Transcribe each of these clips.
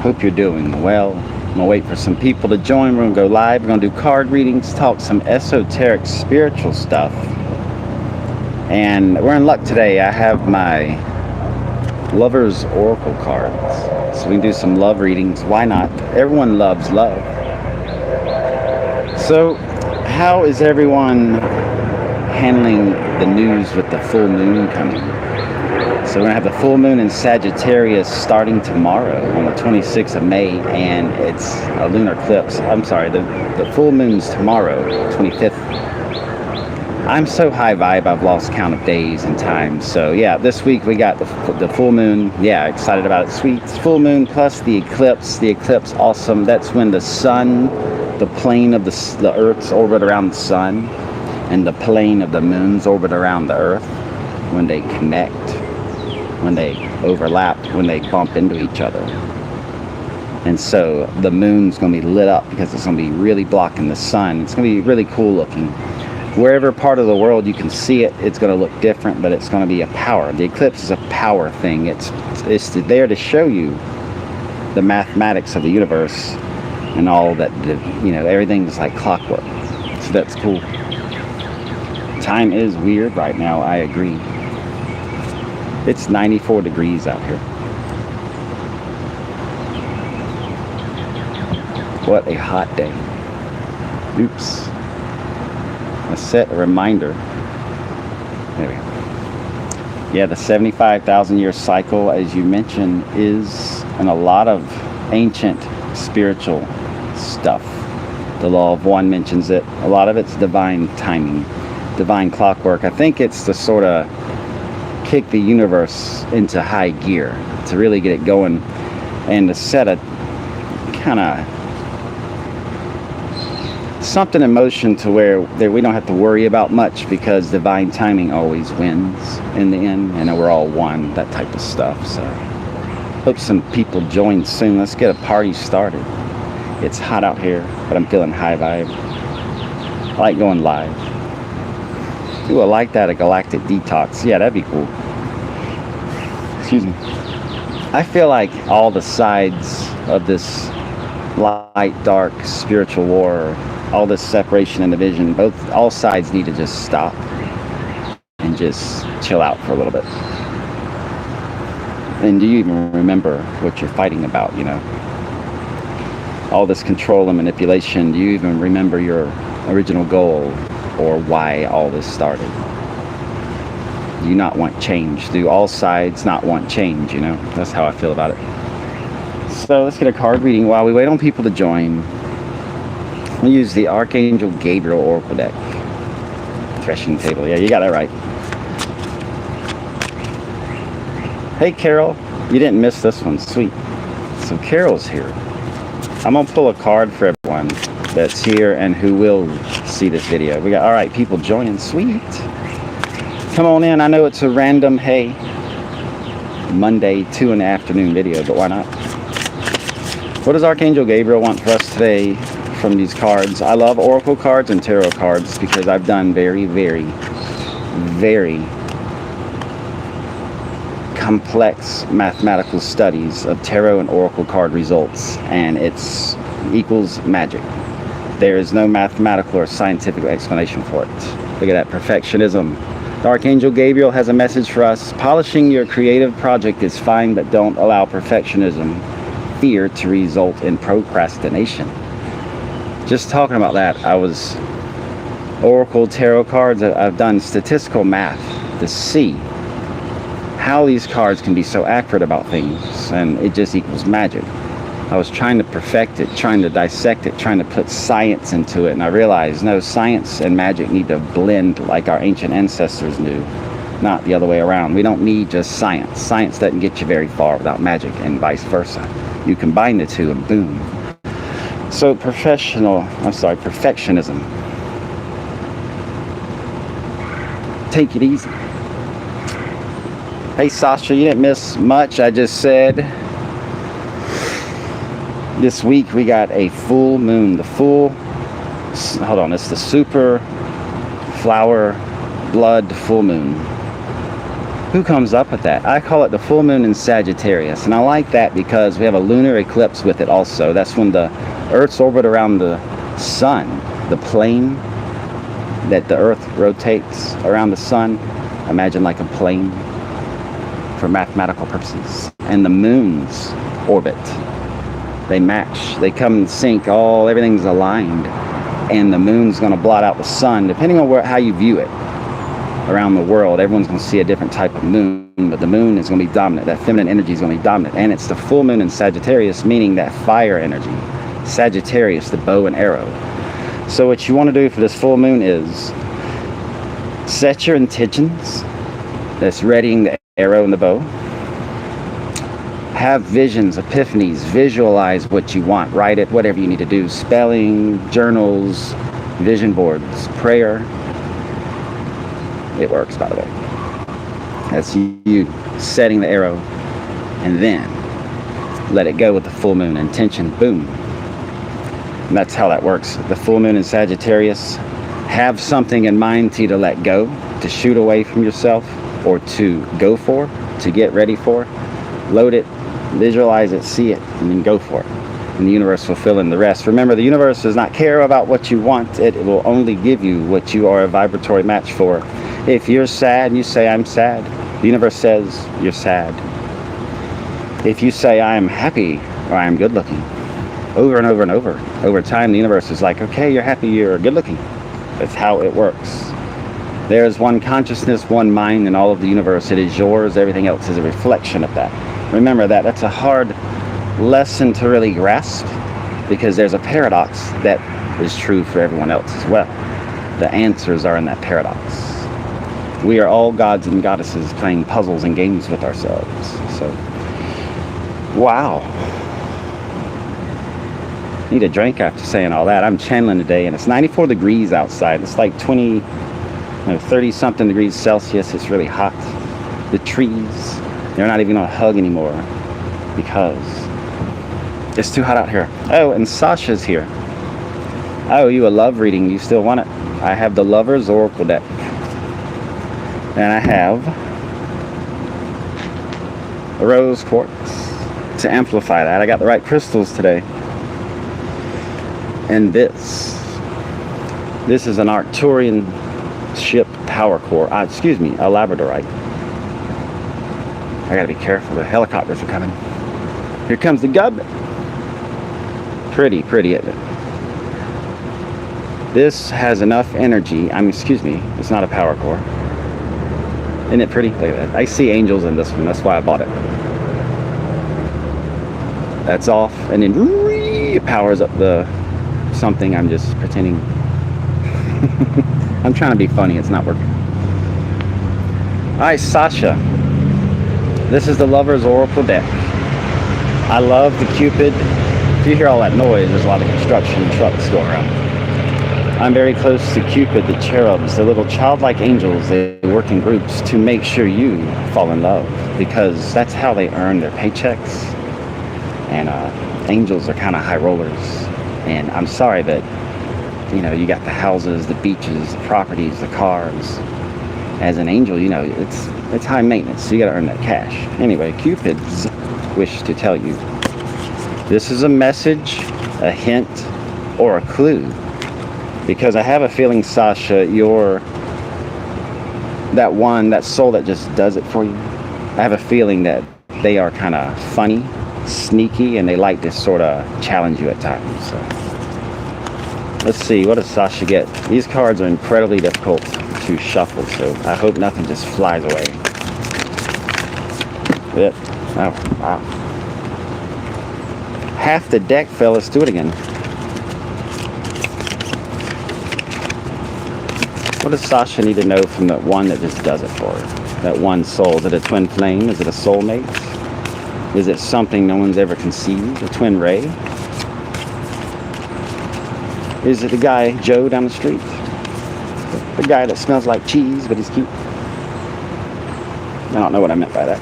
Hope you're doing well. I'm gonna wait for some people to join. We're gonna go live. We're gonna do card readings, talk some esoteric spiritual stuff. And we're in luck today. I have my Lover's Oracle cards. So we can do some love readings. Why not? Everyone loves love. So how is everyone handling the news with the full moon coming? So we're going to have the full moon in Sagittarius starting tomorrow on the 26th of May, and it's a lunar eclipse. I'm sorry, the full moon's tomorrow, 25th. I'm so high vibe, I've lost count of days and times. So yeah, this week we got the full moon. Yeah, excited about it. Sweet. It's full moon plus the eclipse. The eclipse, awesome. That's when the sun, the plane of the Earth's orbit around the sun, and the plane of the moon's orbit around the Earth, when they connect, when they overlap, when they bump into each other. And so the moon's going to be lit up because it's going to be really blocking the sun. It's going to be really cool looking. Wherever part of the world you can see it, it's going to look different, but it's going to be a power. The eclipse is a power thing. It's there to show you the mathematics of the universe and all that, you know, everything's like clockwork. So that's cool. Time is weird right now, I agree. It's 94 degrees out here. What a hot day. Oops. I set a reminder. There we go. Yeah, the 75,000 year cycle, as you mentioned, is in a lot of ancient spiritual stuff. The law of one mentions it. A lot of it's divine timing, divine clockwork. I think it's to sort of kick the universe into high gear, to really get it going, and to set a kind of something in motion to where we don't have to worry about much, because divine timing always wins in the end, and we're all one, that type of stuff. So hope some people join soon. Let's get a party started. It's hot out here, but I'm feeling high vibe. I like going live. Ooh, I like that, a galactic detox. Yeah, that'd be cool. Excuse me. I feel like all the sides of this light, dark, spiritual war, all this separation and division, all sides need to just stop and just chill out for a little bit. And do you even remember what you're fighting about, you know? All this control and manipulation, do you even remember your original goal or why all this started? Do you not want change? Do all sides not want change, you know? That's how I feel about it. So let's get a card reading while we wait on people to join. We'll use the Archangel Gabriel Oracle deck. Threshing table. Yeah, you got that right. Hey, Carol. You didn't miss this one. Sweet. So Carol's here. I'm going to pull a card for everyone that's here and who will see this video. We got, all right, people joining. Sweet. Come on in. I know it's a random, hey, Monday 2 in the afternoon video, but why not? What does Archangel Gabriel want for us today from these cards? I love oracle cards and tarot cards because I've done very, very, very complex mathematical studies of tarot and oracle card results, and it's equals magic. There is no mathematical or scientific explanation for it. Look at that perfectionism. The Archangel Gabriel has a message for us. Polishing your creative project is fine, but don't allow perfectionism, fear to result in procrastination. Just talking about that, I was oracle tarot cards. I've done statistical math to see how these cards can be so accurate about things, and it just equals magic. I was trying to perfect it, trying to dissect it, trying to put science into it, and I realized, no, science and magic need to blend like our ancient ancestors knew, not the other way around. We don't need just science. Science doesn't get you very far without magic, and vice versa. You combine the two and boom. So perfectionism. Take it easy. Hey Sasha, you didn't miss much. I just said this week we got a full moon. It's the super flower blood full moon. Who comes up with that? I call it the full moon in Sagittarius, and I like that because we have a lunar eclipse with it also. That's when the Earth's orbit around the sun, the plane that the Earth rotates around the sun. Imagine like a plane for mathematical purposes. And the moon's orbit, they match, they come in sync, everything's aligned, and the moon's going to blot out the sun, depending on how you view it. Around the world, everyone's going to see a different type of moon, but the moon is going to be dominant. That feminine energy is going to be dominant, and it's the full moon in Sagittarius, meaning that fire energy. Sagittarius, the bow and arrow. So what you want to do for this full moon is set your intentions. That's readying the arrow and the bow. Have visions, epiphanies, visualize what you want, write it, whatever you need to do. Spelling, journals, vision boards, prayer. It works, by the way. That's you setting the arrow, and then let it go with the full moon intention. Boom. And that's how that works. The full moon in Sagittarius. Have something in mind to let go, to shoot away from yourself, or to go for, to get ready for. Load it, visualize it, see it, and then go for it. And the universe will fill in the rest. Remember, the universe does not care about what you want. It will only give you what you are a vibratory match for. If you're sad and you say, I'm sad, the universe says, you're sad. If you say, I am happy, or I am good looking, over and over and over time, the universe is like, okay, you're happy, you're good looking. That's how it works. There's one consciousness, one mind in all of the universe. It is yours. Everything else is a reflection of that. Remember that. That's a hard lesson to really grasp, because there's a paradox that is true for everyone else as well. The answers are in that paradox. We are all gods and goddesses playing puzzles and games with ourselves. So, wow. Need a drink after saying all that. I'm channeling today, and it's 94 degrees outside. It's like 30 something degrees Celsius. It's really hot. The trees, they're not even gonna hug anymore because it's too hot out here. Oh, and Sasha's here. Oh, you a love reading? You still want it? I have the Lover's Oracle deck. And I have a rose quartz to amplify that. I got the right crystals today. And this is an Arcturian ship power core. Excuse me, a labradorite. I gotta be careful. The helicopters are coming. Here comes the gub. Pretty, isn't it? This has enough energy. Excuse me, it's not a power core. Isn't it pretty? Look at that. I see angels in this one. That's why I bought it. That's off, and then it powers up the something. I'm just pretending. I'm trying to be funny. It's not working. All right, Sasha. This is the Lover's Oracle deck. I love the Cupid. If you hear all that noise, there's a lot of construction trucks going around. I'm very close to Cupid, the cherubs, the little childlike angels. They work in groups to make sure you fall in love, because that's how they earn their paychecks. And angels are kind of high rollers. And I'm sorry that, you got the houses, the beaches, the properties, the cars. As an angel, it's high maintenance, so you got to earn that cash. Anyway, Cupid's wish to tell you, this is a message, a hint, or a clue. Because I have a feeling, Sasha, you're that soul that just does it for you. I have a feeling that they are kind of funny, sneaky, and they like to sort of challenge you at times. So, let's see, what does Sasha get? These cards are incredibly difficult to shuffle, so I hope nothing just flies away. Oh, wow. Half the deck fell. Let's do it again. What does Sasha need to know from that one that just does it for her? That one soul. Is it a twin flame? Is it a soulmate? Is it something no one's ever conceived? A twin ray? Is it the guy, Joe, down the street? The guy that smells like cheese, but he's cute? I don't know what I meant by that.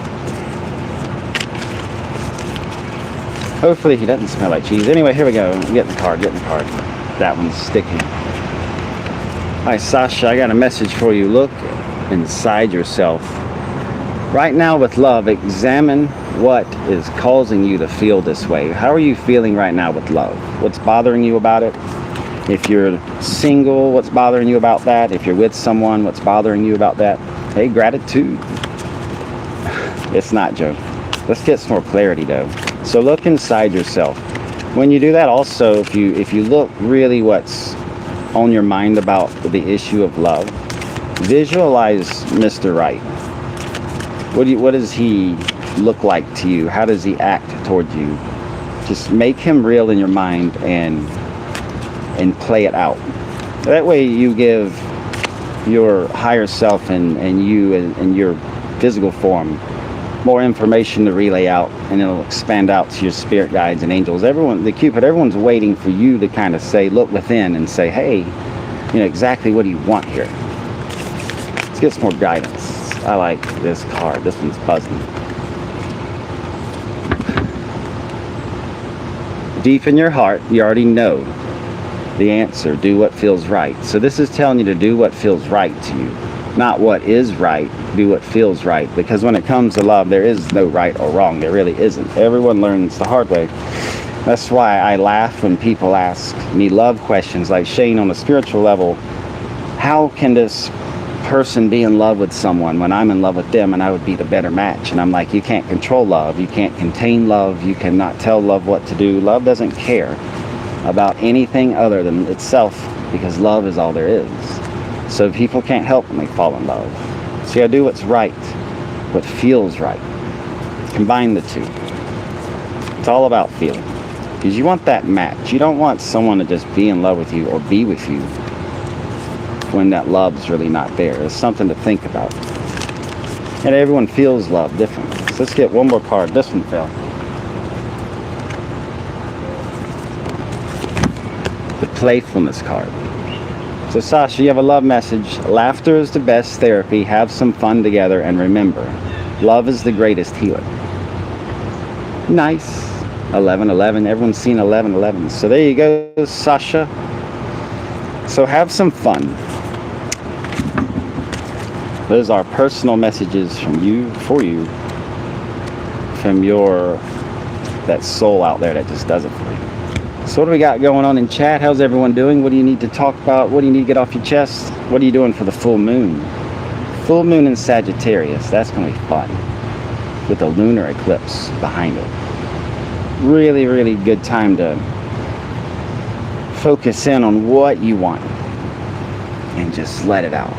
Hopefully he doesn't smell like cheese. Anyway, here we go. Get the card. That one's sticking. Hi, Sasha, I got a message for you. Look inside yourself Right now with love, examine what is causing you to feel this way. How are you feeling right now with love? What's bothering you about it? If you're single, what's bothering you about that? If you're with someone, what's bothering you about that? Hey, gratitude. It's not, Joe. Let's get some more clarity though. So look inside yourself. When you do that also, if you look really what's on your mind about the issue of love, visualize Mr. Right. What does he look like to you? How does he act towards you? Just make him real in your mind and play it out. That way you give your higher self and you and your physical form more information to relay out, and it'll expand out to your spirit guides and angels. Everyone, the Cupid, everyone's waiting for you to kind of say, look within and say, hey, you know, exactly what do you want here? Let's get some more guidance. I like this card. This one's buzzing. Deep in your heart, you already know the answer. Do what feels right. So this is telling you to do what feels right to you. Not what is right, do what feels right. Because when it comes to love, there is no right or wrong. There really isn't. Everyone learns the hard way. That's why I laugh when people ask me love questions like, Shane, on a spiritual level, how can this person be in love with someone when I'm in love with them and I would be the better match? And I'm like, you can't control love. You can't contain love. You cannot tell love what to do. Love doesn't care about anything other than itself, because love is all there is. So people can't help when they fall in love. So you gotta do what's right, what feels right. Combine the two. It's all about feeling. Because you want that match. You don't want someone to just be in love with you or be with you when that love's really not there. It's something to think about. And everyone feels love differently. So let's get one more card. This one fell. The playfulness card. So Sasha, you have a love message. Laughter is the best therapy. Have some fun together, and remember, love is the greatest healer. Nice. 1111. Everyone's seen 1111. So there you go, Sasha. So have some fun. Those are personal messages from you, for you, from that soul out there that just does it for you. So what do we got going on in chat? How's everyone doing? What do you need to talk about? What do you need to get off your chest? What are you doing for the full moon? Full moon in Sagittarius. That's going to be fun. With a lunar eclipse behind it. Really, really good time to focus in on what you want. And just let it out.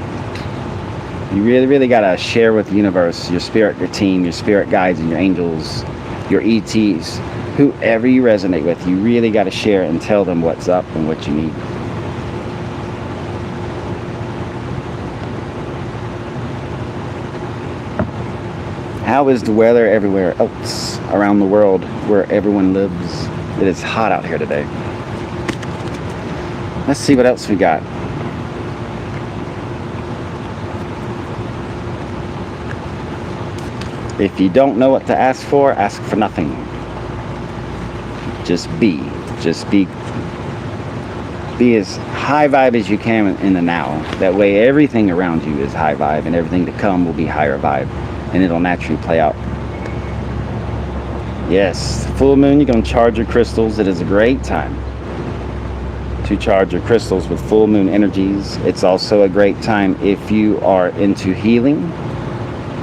You really, really got to share with the universe, your spirit, your team, your spirit guides and your angels, your ETs. Whoever you resonate with, you really got to share and tell them what's up and what you need. How is the weather everywhere else around the world where everyone lives? It is hot out here today. Let's see what else we got. If you don't know what to ask for nothing. Just be as high vibe as you can in the now. That way everything around you is high vibe, and everything to come will be higher vibe, and it'll naturally play out. Yes, full moon, you're going to charge your crystals. It is a great time to charge your crystals with full moon energies. It's also a great time if you are into healing.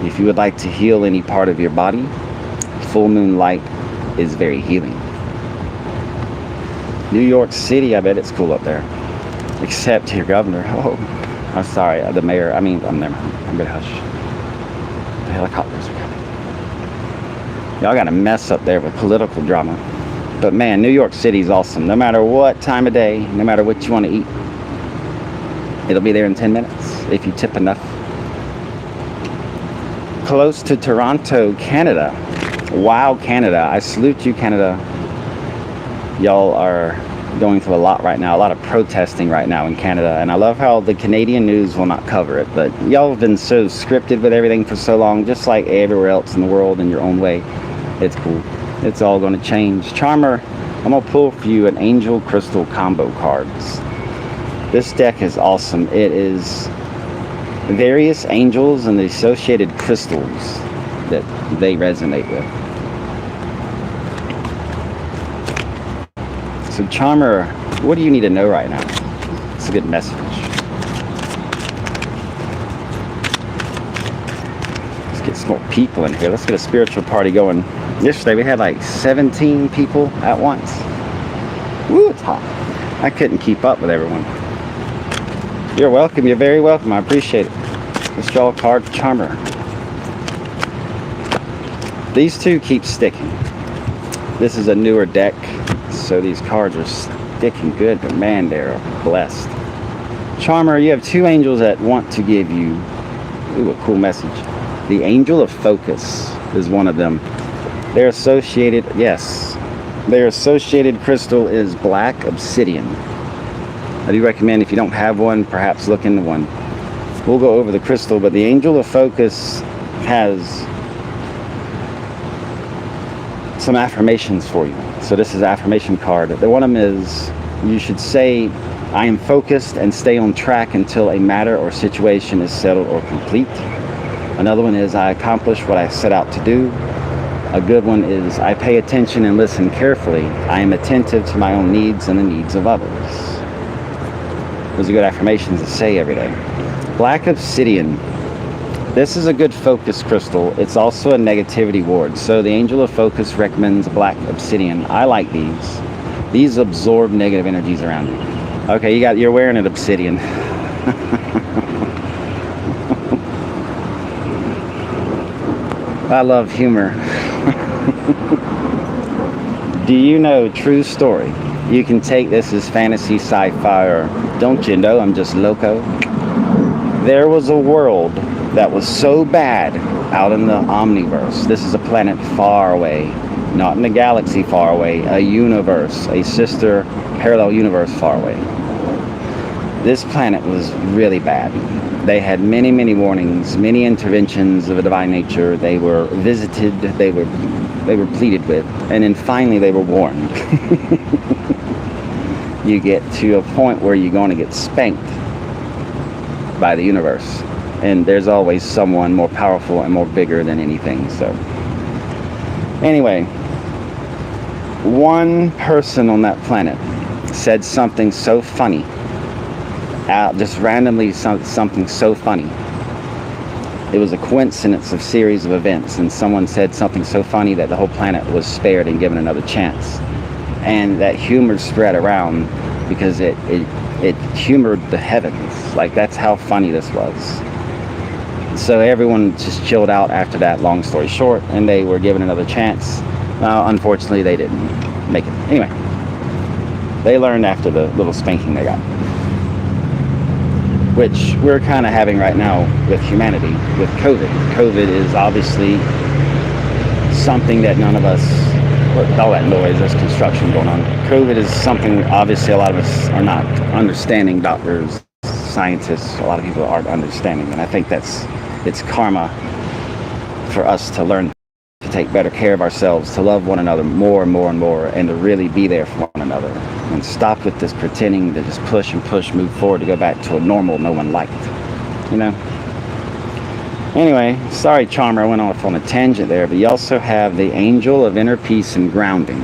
If you would like to heal any part of your body, full moon light is very healing. New York City, I bet it's cool up there. Except your governor. Oh, I'm sorry, the mayor. I'm never mind. I'm gonna hush. The helicopters are coming. Y'all got a mess up there with political drama. But man, New York City's awesome. No matter what time of day, no matter what you want to eat, it'll be there in 10 minutes if you tip enough. Close to Toronto, Canada. Wow, Canada. I salute you, Canada. Y'all are going through a lot right now, a lot of protesting right now in Canada, and I love how the Canadian news will not cover it, but y'all have been so scripted with everything for so long, just like everywhere else in the world in your own way. It's cool. It's all going to change. Charmer, I'm going to pull for you an Angel Crystal combo cards. This deck is awesome. It is various angels and the associated crystals they resonate with. So Charmer, what do you need to know right now? It's a good message. Let's get some more people in here. Let's get a spiritual party going. Yesterday we had like 17 people at once. Woo, it's hot. I couldn't keep up with everyone. You're welcome. You're very welcome. I appreciate it. Let's draw a card for Charmer. These two keep sticking. This is a newer deck, so these cards are sticking good, but man, they're blessed. Charmer, you have two angels that want to give you, ooh, a cool message. The angel of focus is one of them. Their associated, yes, their associated crystal is black obsidian. I do recommend, if you don't have one, perhaps look into one. We'll go over the crystal, but the angel of focus has some affirmations for you. So this is an affirmation card. The one of them is, you should say, I am focused and stay on track until a matter or situation is settled or complete. Another one is, I accomplish what I set out to do. A good one is, I pay attention and listen carefully. I am attentive to my own needs and the needs of others. Those are good affirmations to say every day. Black obsidian. This is a good focus crystal. It's also a negativity ward. So the angel of focus recommends black obsidian. I like these. These absorb negative energies around you. Okay, you're wearing an obsidian. I love humor. Do you know, true story, you can take this as fantasy, sci-fi, or don't you know I'm just loco? There was a world that was so bad out in the omniverse. This is a planet far away, not in a galaxy far away, a universe, a sister parallel universe far away. This planet was really bad. They had many, many warnings, many interventions of a divine nature. They were visited, they were pleaded with, and then finally they were warned. You get to a point where you're going to get spanked by the universe, and there's always someone more powerful and more bigger than anything. So anyway, one person on that planet said something so funny, just randomly something so funny. It was a coincidence of series of events, and someone said something so funny that the whole planet was spared and given another chance. And that humor spread around because it humored the heavens. Like, that's how funny this was. So everyone just chilled out after that, long story short, and they were given another chance. Unfortunately, they didn't make it. Anyway, they learned after the little spanking they got, which we're kind of having right now with humanity, with COVID. COVID is obviously something that none of us, with all that noise, there's construction going on. COVID is something obviously a lot of us are not understanding. Doctors, scientists, a lot of people aren't understanding, and I think it's karma for us to learn to take better care of ourselves, to love one another more and more and more, and to really be there for one another, and stop with this pretending to just push and push, move forward to go back to a normal no one liked, you know. Anyway, sorry Charmer, I went off on a tangent there, but you also have the angel of inner peace and grounding.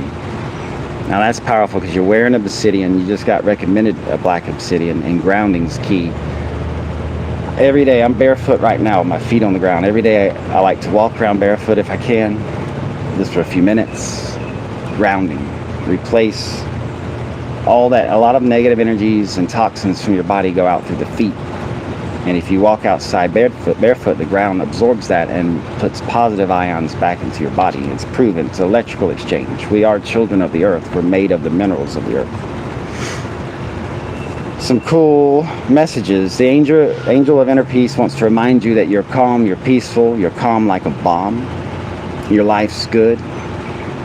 Now that's powerful because you're wearing obsidian. You just got recommended a black obsidian, and grounding's key. Every day, I'm barefoot right now with my feet on the ground. Every day I like to walk around barefoot if I can, just for a few minutes. Grounding. Replace all that. A lot of negative energies and toxins from your body go out through the feet. And if you walk outside barefoot, the ground absorbs that and puts positive ions back into your body. It's proven. It's electrical exchange. We are children of the earth. We're made of the minerals of the earth. Some cool messages. The angel of inner peace wants to remind you that you're calm, you're peaceful, you're calm like a bomb. Your life's good.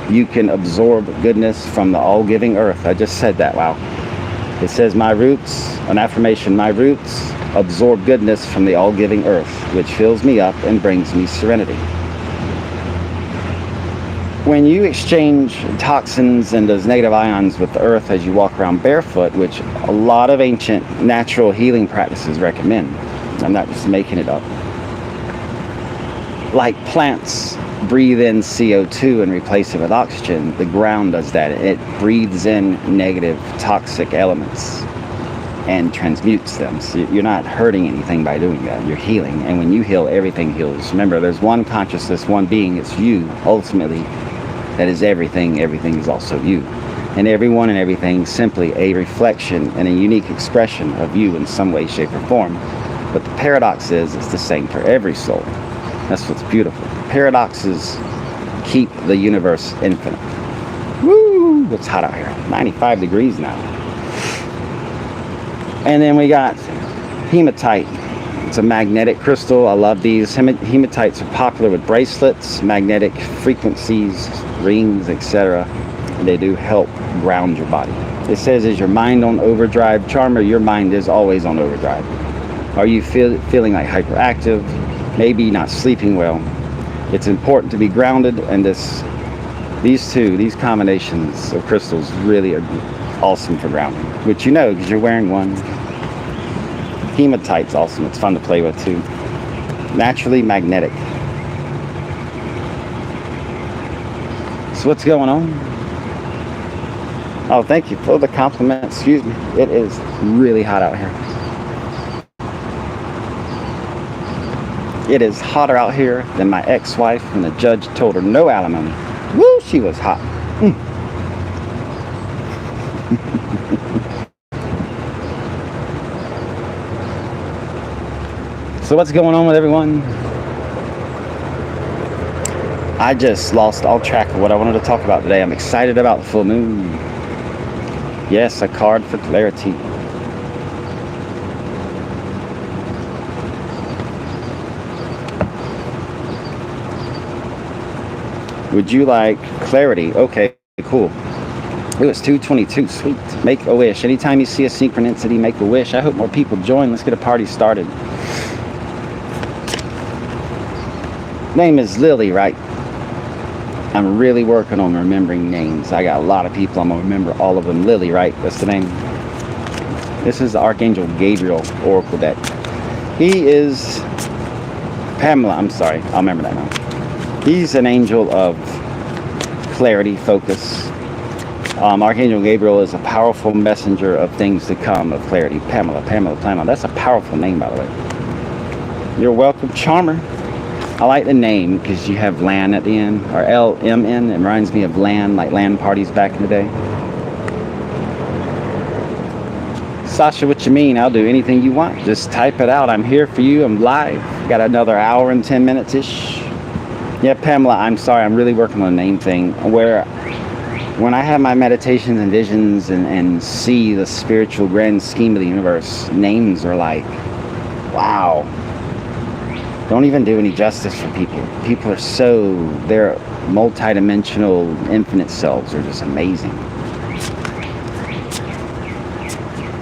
You can absorb goodness from the all-giving earth. I just said that. Wow. It says, my roots, an affirmation, my roots absorb goodness from the all-giving earth, which fills me up and brings me serenity. When you exchange toxins and those negative ions with the earth as you walk around barefoot, which a lot of ancient natural healing practices recommend, I'm not just making it up. Like plants breathe in CO2 and replace it with oxygen, the ground does that. It breathes in negative toxic elements and transmutes them. So you're not hurting anything by doing that. You're healing. And when you heal, everything heals. Remember, there's one consciousness, one being. It's you, ultimately. That is everything. Everything is also you. And everyone and everything simply a reflection and a unique expression of you in some way, shape, or form. But the paradox is it's the same for every soul. That's what's beautiful. Paradoxes keep the universe infinite. Woo! It's hot out here. 95 degrees now. And then we got hematite. It's a magnetic crystal. I love these. Hematites are popular with bracelets, magnetic frequencies, rings, etc. And they do help ground your body. It says, is your mind on overdrive? Charmer, your mind is always on overdrive. Are you feeling like hyperactive? Maybe not sleeping well? It's important to be grounded, and these combinations of crystals really are awesome for grounding, which you know because you're wearing one. Hematite's awesome. It's fun to play with too. Naturally magnetic. So what's going on? Oh, thank you for the compliment. Excuse me. It is really hot out here. It is hotter out here than my ex-wife when the judge told her no alimony. Woo, she was hot. So what's going on with everyone? I just lost all track of what I wanted to talk about today. I'm excited about the full moon. Yes, a card for clarity. Would you like clarity? Okay, cool. It was 222. Sweet. Make a wish. Anytime you see a synchronicity, make a wish. I hope more people join. Let's get a party started. Name is Lily, right? I'm really working on remembering names. I got a lot of people. I'm going to remember all of them. Lily, right? That's the name. This is the Archangel Gabriel Oracle deck. He is Pamela. I'm sorry. I'll remember that now. He's an angel of clarity, focus. Archangel Gabriel is a powerful messenger of things to come, of clarity. Pamela. That's a powerful name, by the way. You're welcome, Charmer. I like the name because you have LAN at the end, or LMN. It reminds me of LAN, like LAN parties back in the day. Sasha, what you mean? I'll do anything you want. Just type it out. I'm here for you. I'm live. Got another hour and 10 minutes-ish. Yeah, Pamela, I'm sorry. I'm really working on a name thing where when I have my meditations and visions and see the spiritual grand scheme of the universe, names are like, wow. Don't even do any justice for people. People are they're multi-dimensional, infinite selves are just amazing.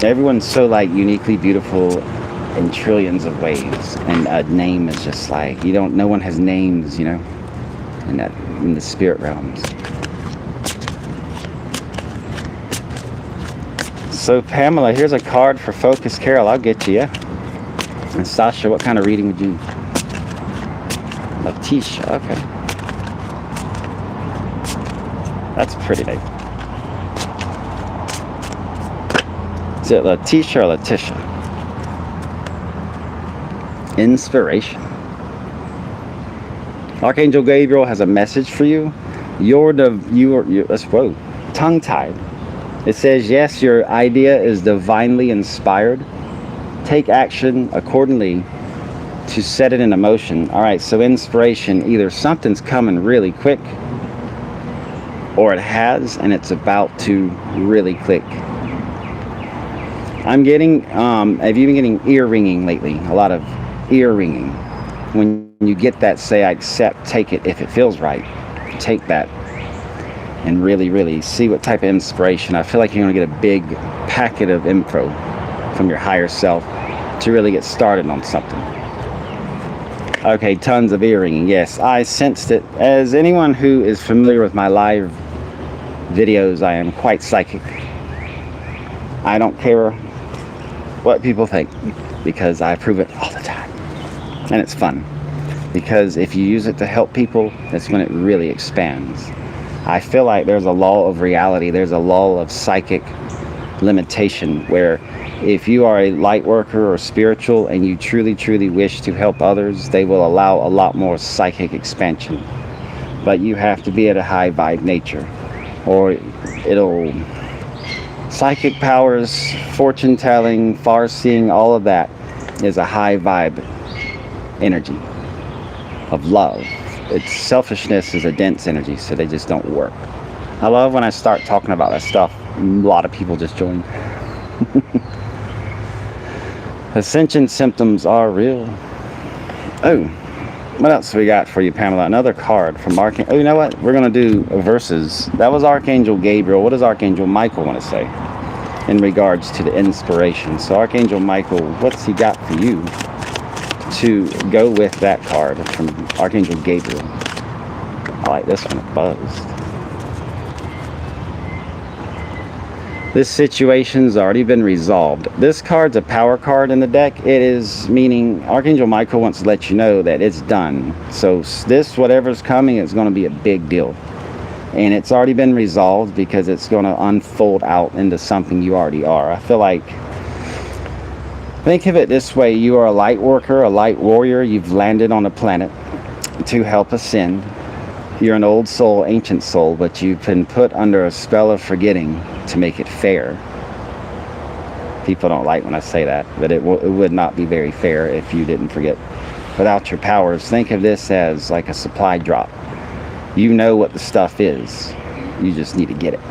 Everyone's so like uniquely beautiful in trillions of ways. And a name is just like, no one has names, in the spirit realms. So Pamela, here's a card for Focus. Carol, I'll get you, yeah. And Sasha, what kind of reading would you? Letitia, okay. That's pretty name. Is it Letitia or Letitia? Inspiration. Archangel Gabriel has a message for you. Whoa, tongue-tied. It says, yes, your idea is divinely inspired. Take action accordingly to set it into motion. All right, so inspiration, either something's coming really quick or it has and it's about to really click. I'm getting, have you been getting ear ringing lately? A lot of ear ringing. When you get that, say, I accept, take it if it feels right. Take that and really, really see what type of inspiration. I feel like you're going to get a big packet of info from your higher self to really get started on something. Okay, tons of ear ringing. Yes, I sensed it. As anyone who is familiar with my live videos, I am quite psychic. I don't care what people think because I prove it all the time. And it's fun. because if you use it to help people, that's when it really expands. I feel like there's a law of reality, there's a law of psychic limitation, where if you are a light worker or spiritual and you truly wish to help others, they will allow a lot more psychic expansion. But you have to be at a high vibe nature, or it'll... Psychic powers, fortune telling, far seeing, all of that is a high vibe energy of love. It's selfishness is a dense energy, so they just don't work. I love when I start talking about that stuff, a lot of people just join. Ascension symptoms are real. Oh, what else we got for you, Pamela? Another card from Archangel. Oh, you know what? We're going to do verses. That was Archangel Gabriel. What does Archangel Michael want to say in regards to the inspiration? So Archangel Michael, what's he got for you to go with that card from Archangel Gabriel? I like this one, it buzzed. This situation's already been resolved. This card's a power card in the deck. It is meaning Archangel Michael wants to let you know that it's done. So this, whatever's coming, is going to be a big deal. And it's already been resolved because it's going to unfold out into something you already are. I feel like, think of it this way. You are a light worker, a light warrior. You've landed on a planet to help ascend. You're an old soul, ancient soul, but you've been put under a spell of forgetting to make it fair. People don't like when I say that, but it would not be very fair if you didn't forget. Without your powers, think of this as like a supply drop. You know what the stuff is. You just need to get it.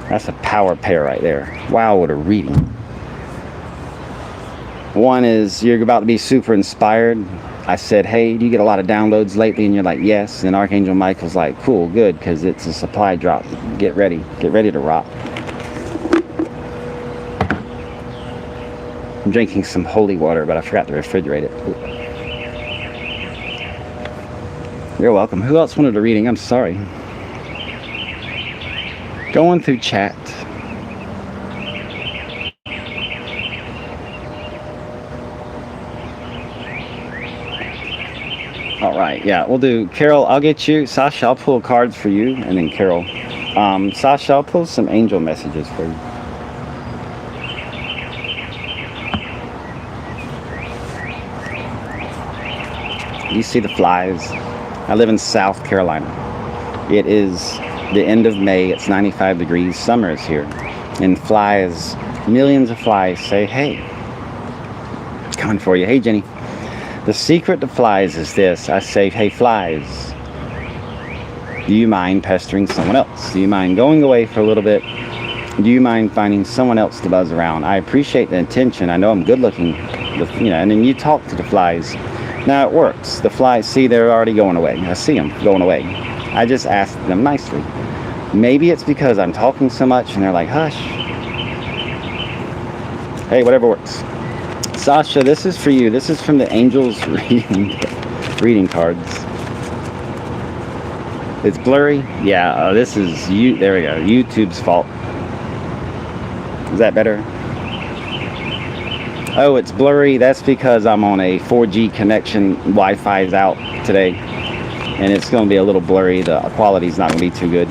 That's a power pair right there. Wow, what a reading. One is you're about to be super inspired. I said, hey, do you get a lot of downloads lately? And you're like, yes. And Archangel Michael's like, cool, good, because it's a supply drop. Get ready to rock. I'm drinking some holy water, but I forgot to refrigerate it. You're welcome. Who else wanted a reading? I'm sorry. Going through chat. All right, yeah, we'll do Carol. I'll get you, Sasha. I'll pull cards for you, and then Carol. Sasha, I'll pull some angel messages for you. You see the flies? I live in South Carolina. It is the end of May. It's 95 degrees. Summer is here, and flies, millions of flies say, "Hey, coming for you." Hey, Jenny. The secret to flies is this. I say, hey, flies, do you mind pestering someone else? Do you mind going away for a little bit? Do you mind finding someone else to buzz around? I appreciate the intention. I know I'm good looking, you know, and then you talk to the flies. Now it works. The flies, see, they're already going away. I see them going away. I just asked them nicely. Maybe it's because I'm talking so much and they're like, hush. Hey, whatever works. Sasha, this is for you. This is from the Angels reading cards. It's blurry. Yeah, this is you. There we go. YouTube's fault. Is that better? Oh, it's blurry. That's because I'm on a 4G connection. Wi-Fi is out today, and it's going to be a little blurry. The quality's not going to be too good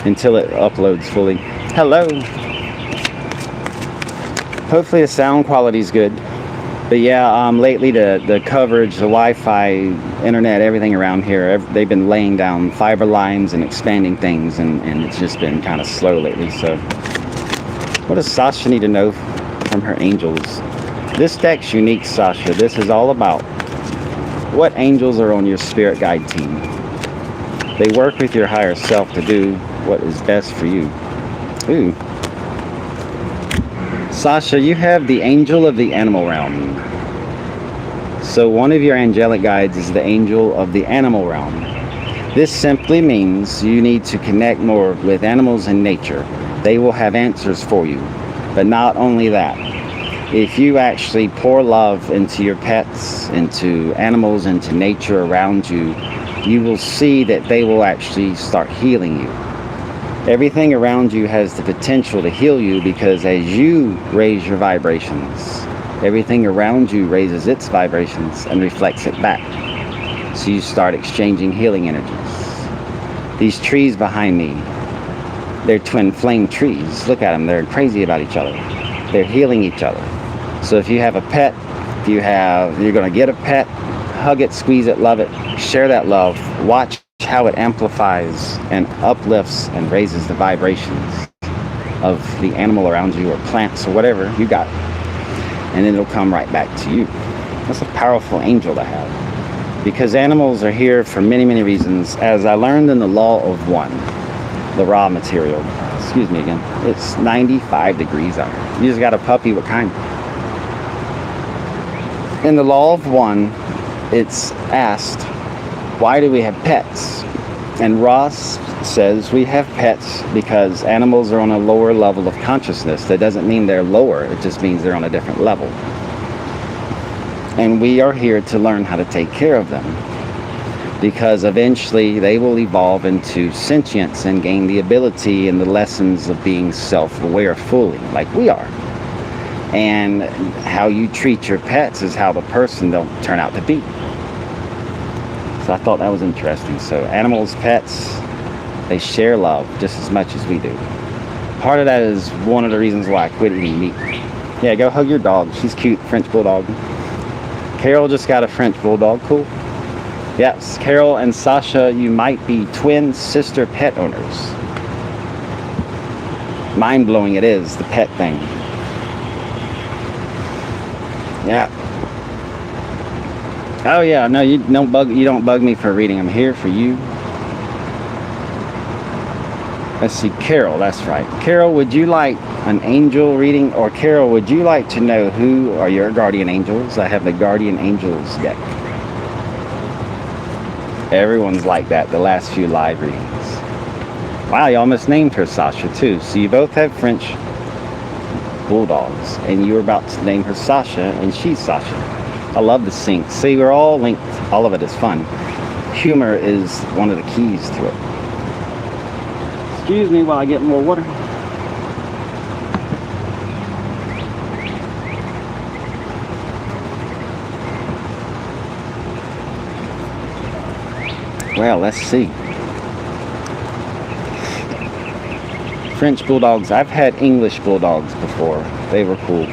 until it uploads fully. Hello. Hopefully the sound quality is good. But yeah, lately the coverage, the Wi-Fi, internet, everything around here, they've been laying down fiber lines and expanding things, and it's just been kind of slow lately. So what does Sasha need to know from her angels? This deck's unique, Sasha. This is all about what angels are on your spirit guide team. They work with your higher self to do what is best for you. Ooh. Sasha, you have the angel of the animal realm. So one of your angelic guides is the angel of the animal realm. This simply means you need to connect more with animals and nature. They will have answers for you. But not only that, if you actually pour love into your pets, into animals, into nature around you, you will see that they will actually start healing you. Everything around you has the potential to heal you, because as you raise your vibrations, Everything around you raises its vibrations and reflects it back. So you start exchanging healing energies. These trees behind me, they're twin flame trees. Look at them, they're crazy about each other. They're healing each other. So if you have a pet, you're gonna get a pet, hug it, squeeze it, love it, share that love, watch how it amplifies and uplifts and raises the vibrations of the animal around you, or plants, or whatever you got, and then it'll come right back to you. That's a powerful angel to have, because animals are here for many, many reasons. As I learned in the law of one, the raw material, excuse me again, it's 95 degrees out here. You just got a puppy, what kind? In the law of one, it's asked, why do we have pets? And Ross says we have pets because animals are on a lower level of consciousness. That doesn't mean they're lower, it just means they're on a different level. And we are here to learn how to take care of them, because eventually they will evolve into sentience and gain the ability and the lessons of being self-aware fully, like we are. And how you treat your pets is how the person they'll turn out to be. So I thought that was interesting. So animals, pets, they share love just as much as we do. Part of that is one of the reasons why I quit eating meat. Yeah, go hug your dog. She's cute, French Bulldog. Carol just got a French Bulldog, cool. Yes, Carol and Sasha, you might be twin sister pet owners. Mind-blowing it is, the pet thing. Yeah. Oh yeah, no, you don't bug me for reading. I'm here for you. Let's see, Carol, that's right. Carol, would you like an angel reading? Or Carol, would you like to know who are your guardian angels? I have the guardian angels deck. Everyone's like that the last few live readings. Wow, you almost named her Sasha too. So you both have French Bulldogs, and you were about to name her Sasha, and she's Sasha. I love the sync. See, we're all linked. All of it is fun. Humor is one of the keys to it. Excuse me while I get more water. Well, let's see. French Bulldogs. I've had English Bulldogs before. They were cool.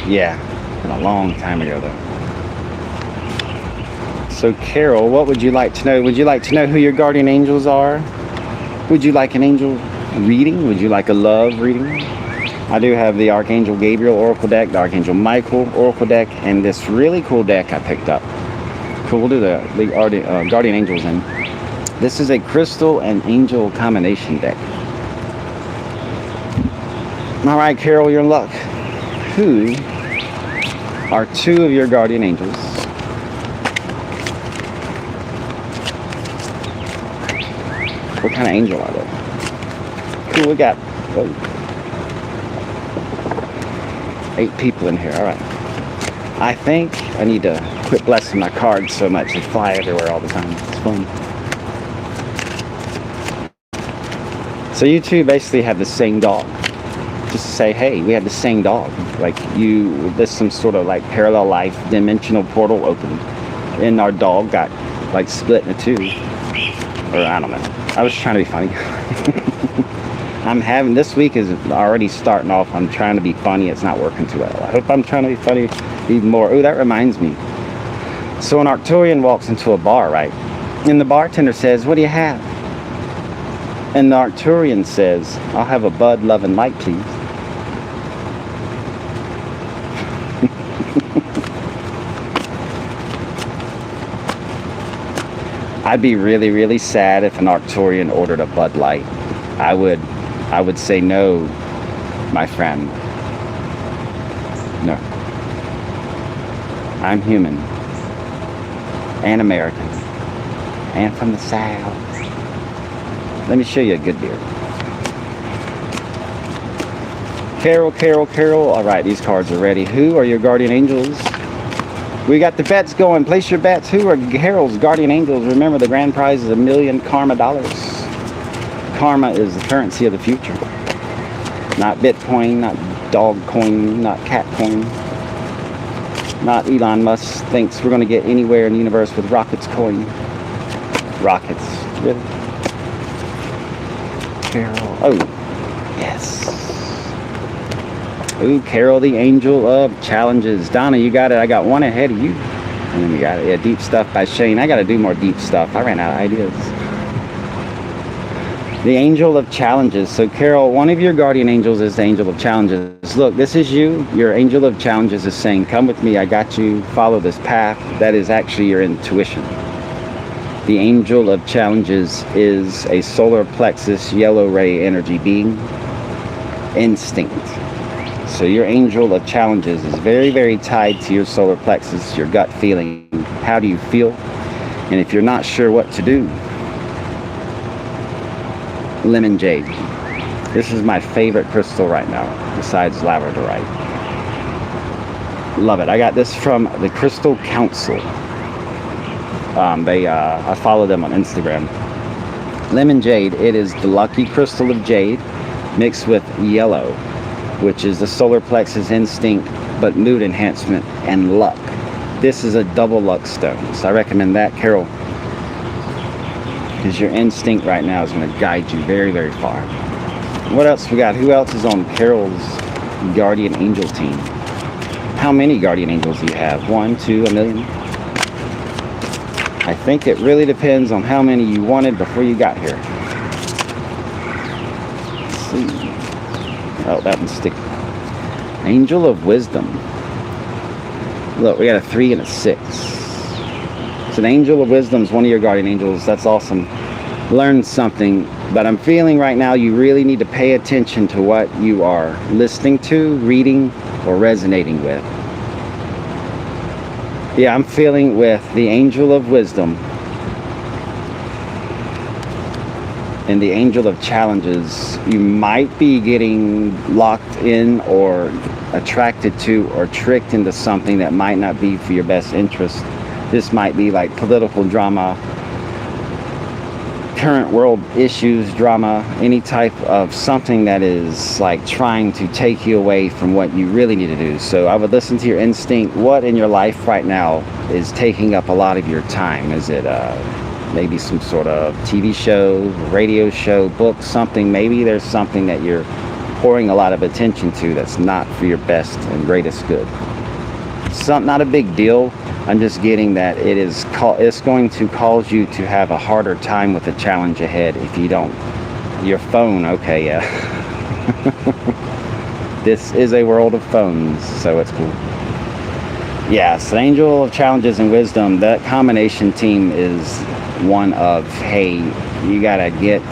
Yeah, been a long time ago though. So Carol, what would you like to know? Would you like to know who your guardian angels are? Would you like an angel reading? Would you like a love reading? I do have the Archangel Gabriel Oracle deck, the Archangel Michael Oracle deck, and this really cool deck I picked up. Cool, we'll do the guardian angels in. This is a crystal and angel combination deck. All right, Carol, you're in luck. Who are two of your guardian angels? What kind of angel are they? Cool, we got 8 people in here. All right. I think I need to quit blessing my cards so much. They fly everywhere all the time. It's fun. So you two basically have the same dog. Just to say, hey, we have the same dog. Like there's some sort of like parallel life dimensional portal opened, and our dog got like split into 2. Or I don't know. I was trying to be funny. This week is already starting off. I'm trying to be funny. It's not working too well. I hope I'm trying to be funny even more. Oh, that reminds me. So an Arcturian walks into a bar, right? And the bartender says, what do you have? And the Arcturian says, I'll have a Bud, Love, and Light, please. I'd be really, really sad if an Arcturian ordered a Bud Light. I would say no, my friend. No. I'm human. And American. And from the South. Let me show you a good beer. Carol, Carol, Carol. All right, these cards are ready. Who are your guardian angels? We got the bets going. Place your bets. Who are Carol's guardian angels? Remember, the grand prize is $1 million karma dollars. Karma is the currency of the future. Not Bitcoin, not dog coin, not cat coin. Not Elon Musk thinks we're going to get anywhere in the universe with rockets coin. Rockets, really? Carol, oh, yes. Ooh, Carol, the angel of challenges. Donna, you got it. I got one ahead of you. And then we got it. Yeah, Deep Stuff by Shane. I got to do more deep stuff. I ran out of ideas. The angel of challenges. So Carol, one of your guardian angels is the angel of challenges. Look, this is you. Your angel of challenges is saying, come with me. I got you. Follow this path. That is actually your intuition. The angel of challenges is a solar plexus yellow ray energy being. Instinct. So your angel of challenges is very, very tied to your solar plexus, your gut feeling. How do you feel? And if you're not sure what to do, lemon jade. This is my favorite crystal right now, besides labradorite. Love it. I got this from the Crystal Council. I follow them on Instagram. Lemon jade, it is the lucky crystal of jade mixed with yellow, which is the solar plexus instinct, but mood enhancement and luck. This is a double luck stone, so I recommend that, Carol, because your instinct right now is going to guide you very, very far. What else we got? Who else is on Carol's guardian angel team? How many guardian angels do you have? 1, 2, a million? I think it really depends on how many you wanted before you got here. Let's see. Oh, that one's sticky. Angel of wisdom. Look, we got a 3 and a 6. So an angel of wisdom is one of your guardian angels. That's awesome. Learn something. But I'm feeling right now you really need to pay attention to what you are listening to, reading, or resonating with. Yeah, I'm feeling with the angel of wisdom and the angel of challenges, you might be getting locked in or attracted to or tricked into something that might not be for your best interest. This might be like political drama, current world issues drama, any type of something that is like trying to take you away from what you really need to do. So I would listen to your instinct. What in your life right now is taking up a lot of your time? Is it maybe some sort of TV show, radio show, book, something? Maybe there's something that you're pouring a lot of attention to that's not for your best and greatest good. Not a big deal. I'm just getting that it's going to cause you to have a harder time with the challenge ahead if you don't. Your phone, okay, yeah. This is a world of phones, so it's cool. Yes, angel of challenges and wisdom, that combination team is one of, hey, you gotta get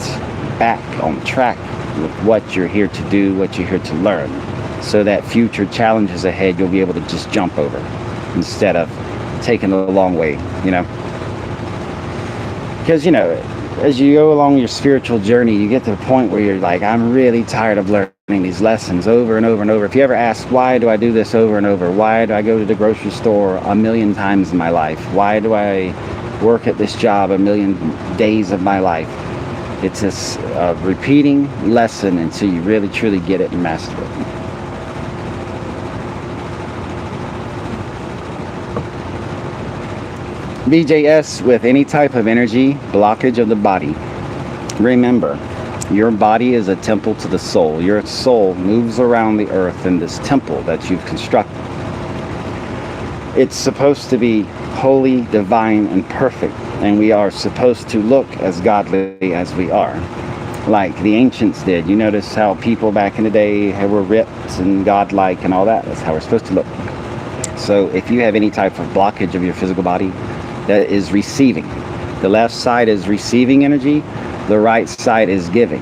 back on track with what you're here to do, what you're here to learn, so that future challenges ahead you'll be able to just jump over instead of taking the long way, you know. Because, you know, as you go along your spiritual journey, you get to the point where you're like, I'm really tired of learning these lessons over and over and over. If you ever ask, why do I do this over and over? Why do I go to the grocery store 1,000,000 times in my life? Why do I work at this job 1,000,000 days of my life? It's this repeating lesson until you really truly get it and master it. BJS, with any type of energy blockage of the body, remember, your body is a temple to the soul. Your soul moves around the earth in this temple that you've constructed. It's supposed to be holy, divine, and perfect, and we are supposed to look as godly as we are, like the ancients did. You notice how people back in the day were ripped and godlike and all that. That's how we're supposed to look. So if you have any type of blockage of your physical body that is receiving, the left side is receiving energy, the right side is giving.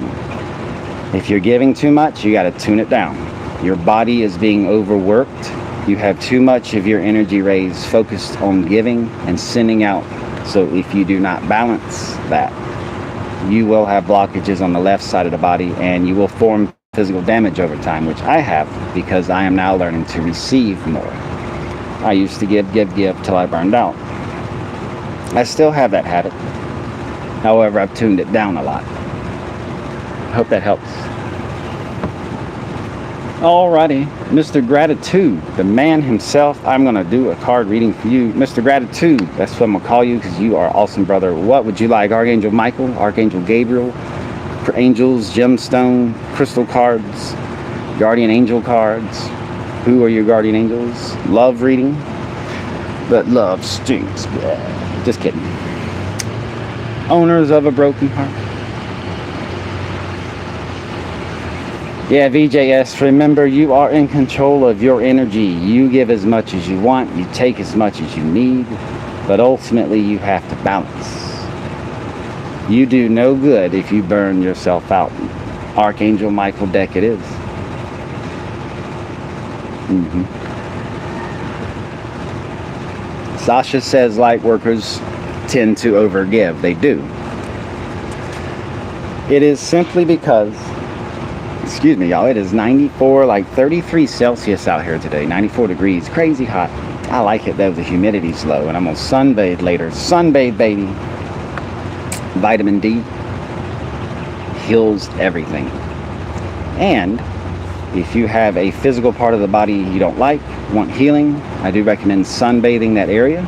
If you're giving too much, you got to tune it down. Your body is being overworked. You have too much of your energy rays focused on giving and sending out. So if you do not balance that, you will have blockages on the left side of the body, and you will form physical damage over time, which I have, because I am now learning to receive more. I used to give till I burned out. I still have that habit. However, I've tuned it down a lot. I hope that helps. Alrighty, Mr. Gratitude, the man himself. I'm going to do a card reading for you. Mr. Gratitude, that's what I'm going to call you because you are awesome, brother. What would you like? Archangel Michael, Archangel Gabriel, for angels, gemstone, crystal cards, guardian angel cards. Who are your guardian angels? Love reading, but love stinks. Just kidding. Owners of a broken heart. Yeah, VJS, remember you are in control of your energy. You give as much as you want, you take as much as you need, but ultimately you have to balance. You do no good if you burn yourself out. Archangel Michael deck it is. Sasha says light workers tend to overgive. They do. It is simply because, excuse me, y'all, it is 94, like 33 Celsius out here today. 94 degrees. Crazy hot. I like it though. The humidity's low, and I'm gonna sunbathe later. Sunbathe, baby. Vitamin D heals everything. And if you have a physical part of the body you don't like, want healing, I do recommend sunbathing that area.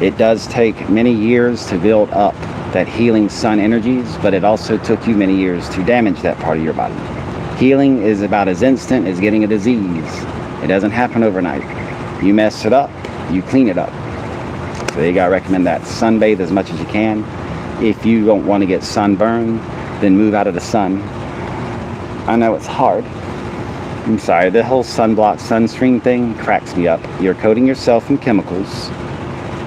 It does take many years to build up that healing sun energies, but it also took you many years to damage that part of your body. Healing is about as instant as getting a disease. It doesn't happen overnight. You mess it up, you clean it up. So you gotta recommend that. Sunbathe as much as you can. If you don't want to get sunburned, then move out of the sun. I know it's hard. I'm sorry, the whole sunblock, sunscreen thing cracks me up. You're coating yourself in chemicals.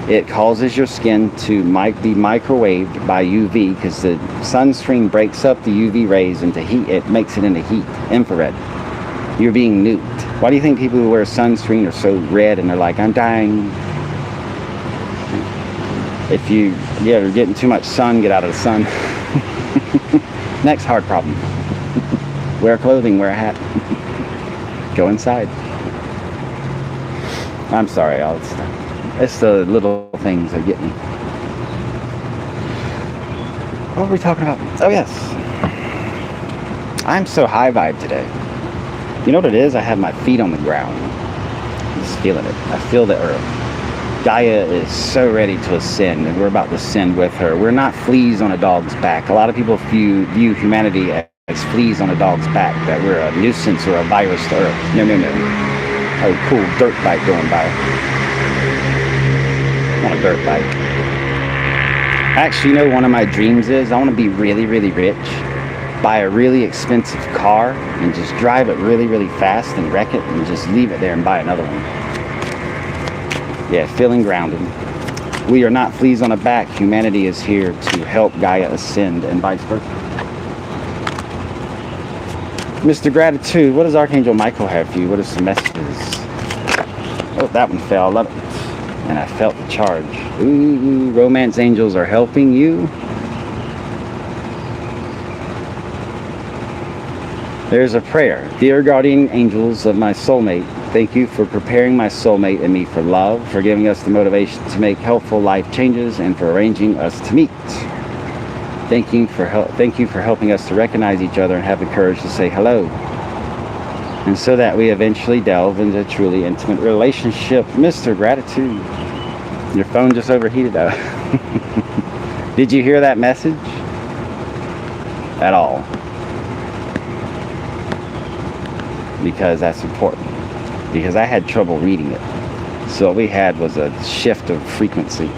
It causes your skin to be microwaved by UV because the sunscreen breaks up the UV rays into heat. It makes it into heat, infrared. You're being nuked. Why do you think people who wear sunscreen are so red and they're like, I'm dying? If you're getting too much sun, get out of the sun. Next hard problem. Wear clothing, wear a hat. Go inside. I'm sorry, y'all. It's the little things that get me. What were we talking about? Oh, yes. I'm so high vibe today. You know what it is? I have my feet on the ground. I'm just feeling it. I feel the earth. Gaia is so ready to ascend, and we're about to ascend with her. We're not fleas on a dog's back. A lot of people view humanity as fleas on a dog's back, that we're a nuisance or a virus to Earth. No, no, no. Oh, cool, dirt bike going by. On a dirt bike. Actually, you know, one of my dreams is I want to be really, really rich, buy a really expensive car, and just drive it really, really fast and wreck it, and just leave it there and buy another one. Yeah, feeling grounded. We are not fleas on a back. Humanity is here to help Gaia ascend and vice versa. Mr. Gratitude, what does Archangel Michael have for you? What are some messages? Oh, that one fell. I love it. And I felt the charge. Ooh, romance angels are helping you. There's a prayer. Dear guardian angels of my soulmate, thank you for preparing my soulmate and me for love, for giving us the motivation to make helpful life changes, and for arranging us to meet. Thank you for helping us to recognize each other and have the courage to say hello. And so that we eventually delve into a truly intimate relationship. Mr. Gratitude. Your phone just overheated though. Did you hear that message? At all? Because that's important. Because I had trouble reading it. So what we had was a shift of frequency.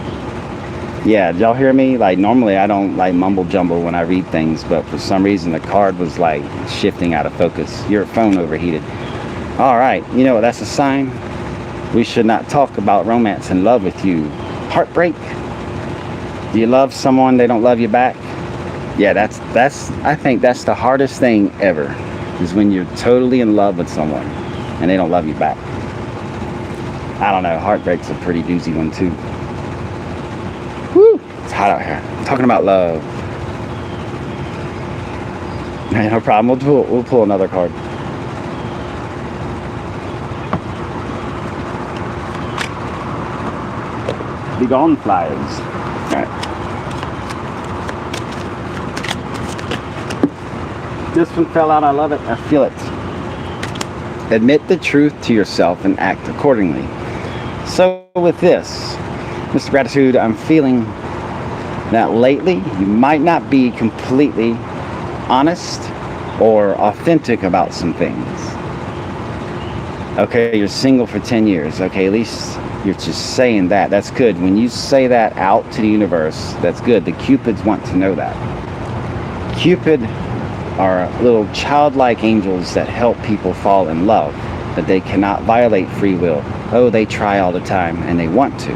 Yeah, did y'all hear me? Like normally I don't like mumble jumble when I read things, but for some reason the card was like shifting out of focus. Your phone overheated. All right, you know what that's a sign? We should not talk about romance and love with you. Heartbreak? Do you love someone, they don't love you back? Yeah, I think that's the hardest thing ever, is when you're totally in love with someone and they don't love you back. I don't know, heartbreak's a pretty doozy one too. Woo, it's hot out here. I'm talking about love. Hey, no problem, we'll pull another card. Be gone, flies. All right. This one fell out, I love it, I feel it. Admit the truth to yourself and act accordingly. So with this, Mr. Gratitude, I'm feeling that lately you might not be completely honest or authentic about some things. Okay, you're single for 10 years. Okay, at least you're just saying that. That's good. When you say that out to the universe, that's good. The Cupids want to know that. Cupid are little childlike angels that help people fall in love, but they cannot violate free will. Oh, they try all the time, and they want to.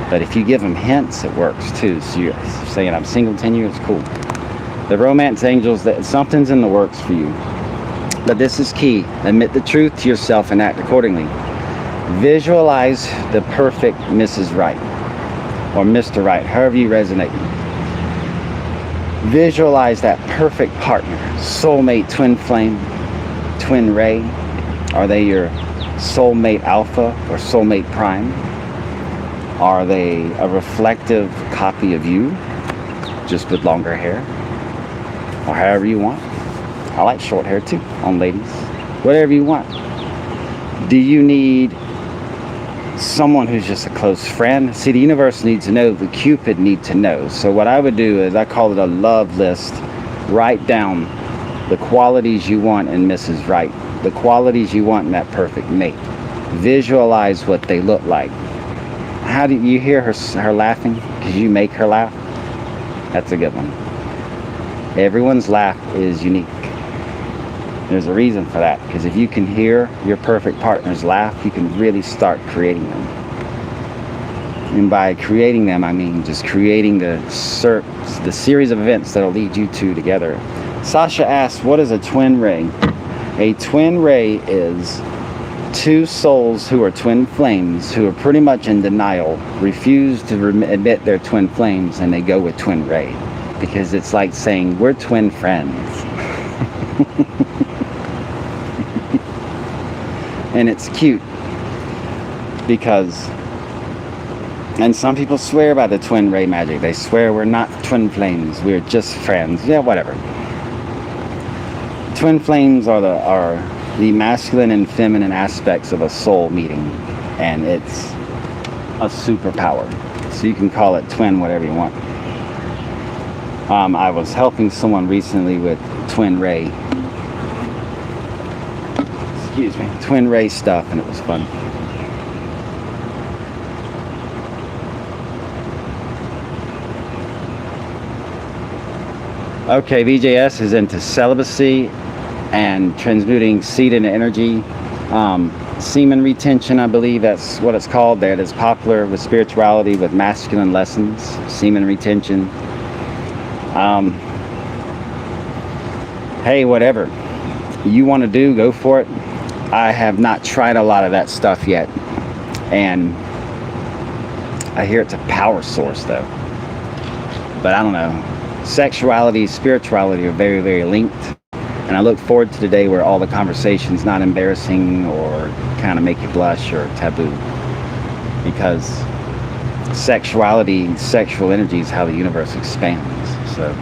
But if you give them hints, it works too. So you're saying, I'm single 10 years, cool. The romance angels, that something's in the works for you. But this is key. Admit the truth to yourself and act accordingly. Visualize the perfect Mrs. Right, or Mr. Right, however you resonate. Visualize that perfect partner, soulmate, twin flame, twin ray. Are they your soulmate alpha or soulmate prime? Are they a reflective copy of you, just with longer hair? Or however you want. I like short hair too, on ladies. Whatever you want. Do you need someone who's just a close friend? See, the universe needs to know, the Cupid need to know. So what I would do is, I call it a love list. Write down the qualities you want in Mrs. Right, the qualities you want in that perfect mate. Visualize what they look like. How do you hear her laughing? Because you make her laugh? That's a good one. Everyone's laugh is unique. There's a reason for that, because if you can hear your perfect partner's laugh, you can really start creating them. And by creating them, I mean just creating the series of events that'll lead you two together. Sasha asks, what is a twin ray? A twin ray is two souls who are twin flames, who are pretty much in denial, refuse to admit they're twin flames, and they go with twin ray. Because it's like saying, we're twin friends. And it's cute because, and some people swear by the twin ray magic. They swear we're not twin flames, we're just friends. Yeah, whatever. Twin flames are the masculine and feminine aspects of a soul meeting, and it's a superpower. So you can call it twin, whatever you want. I was helping someone recently with twin ray. Excuse me, twin ray stuff, and it was fun. Okay, VJS is into celibacy and transmuting seed into energy. Semen retention, I believe that's what it's called. That is popular with spirituality, with masculine lessons. Semen retention. Hey, whatever you want to do, go for it. I have not tried a lot of that stuff yet, and I hear it's a power source though, but I don't know. Sexuality, spirituality are very, very linked, and I look forward to the day where all the conversation's not embarrassing or kind of make you blush or taboo, because sexuality, sexual energy is how the universe expands. So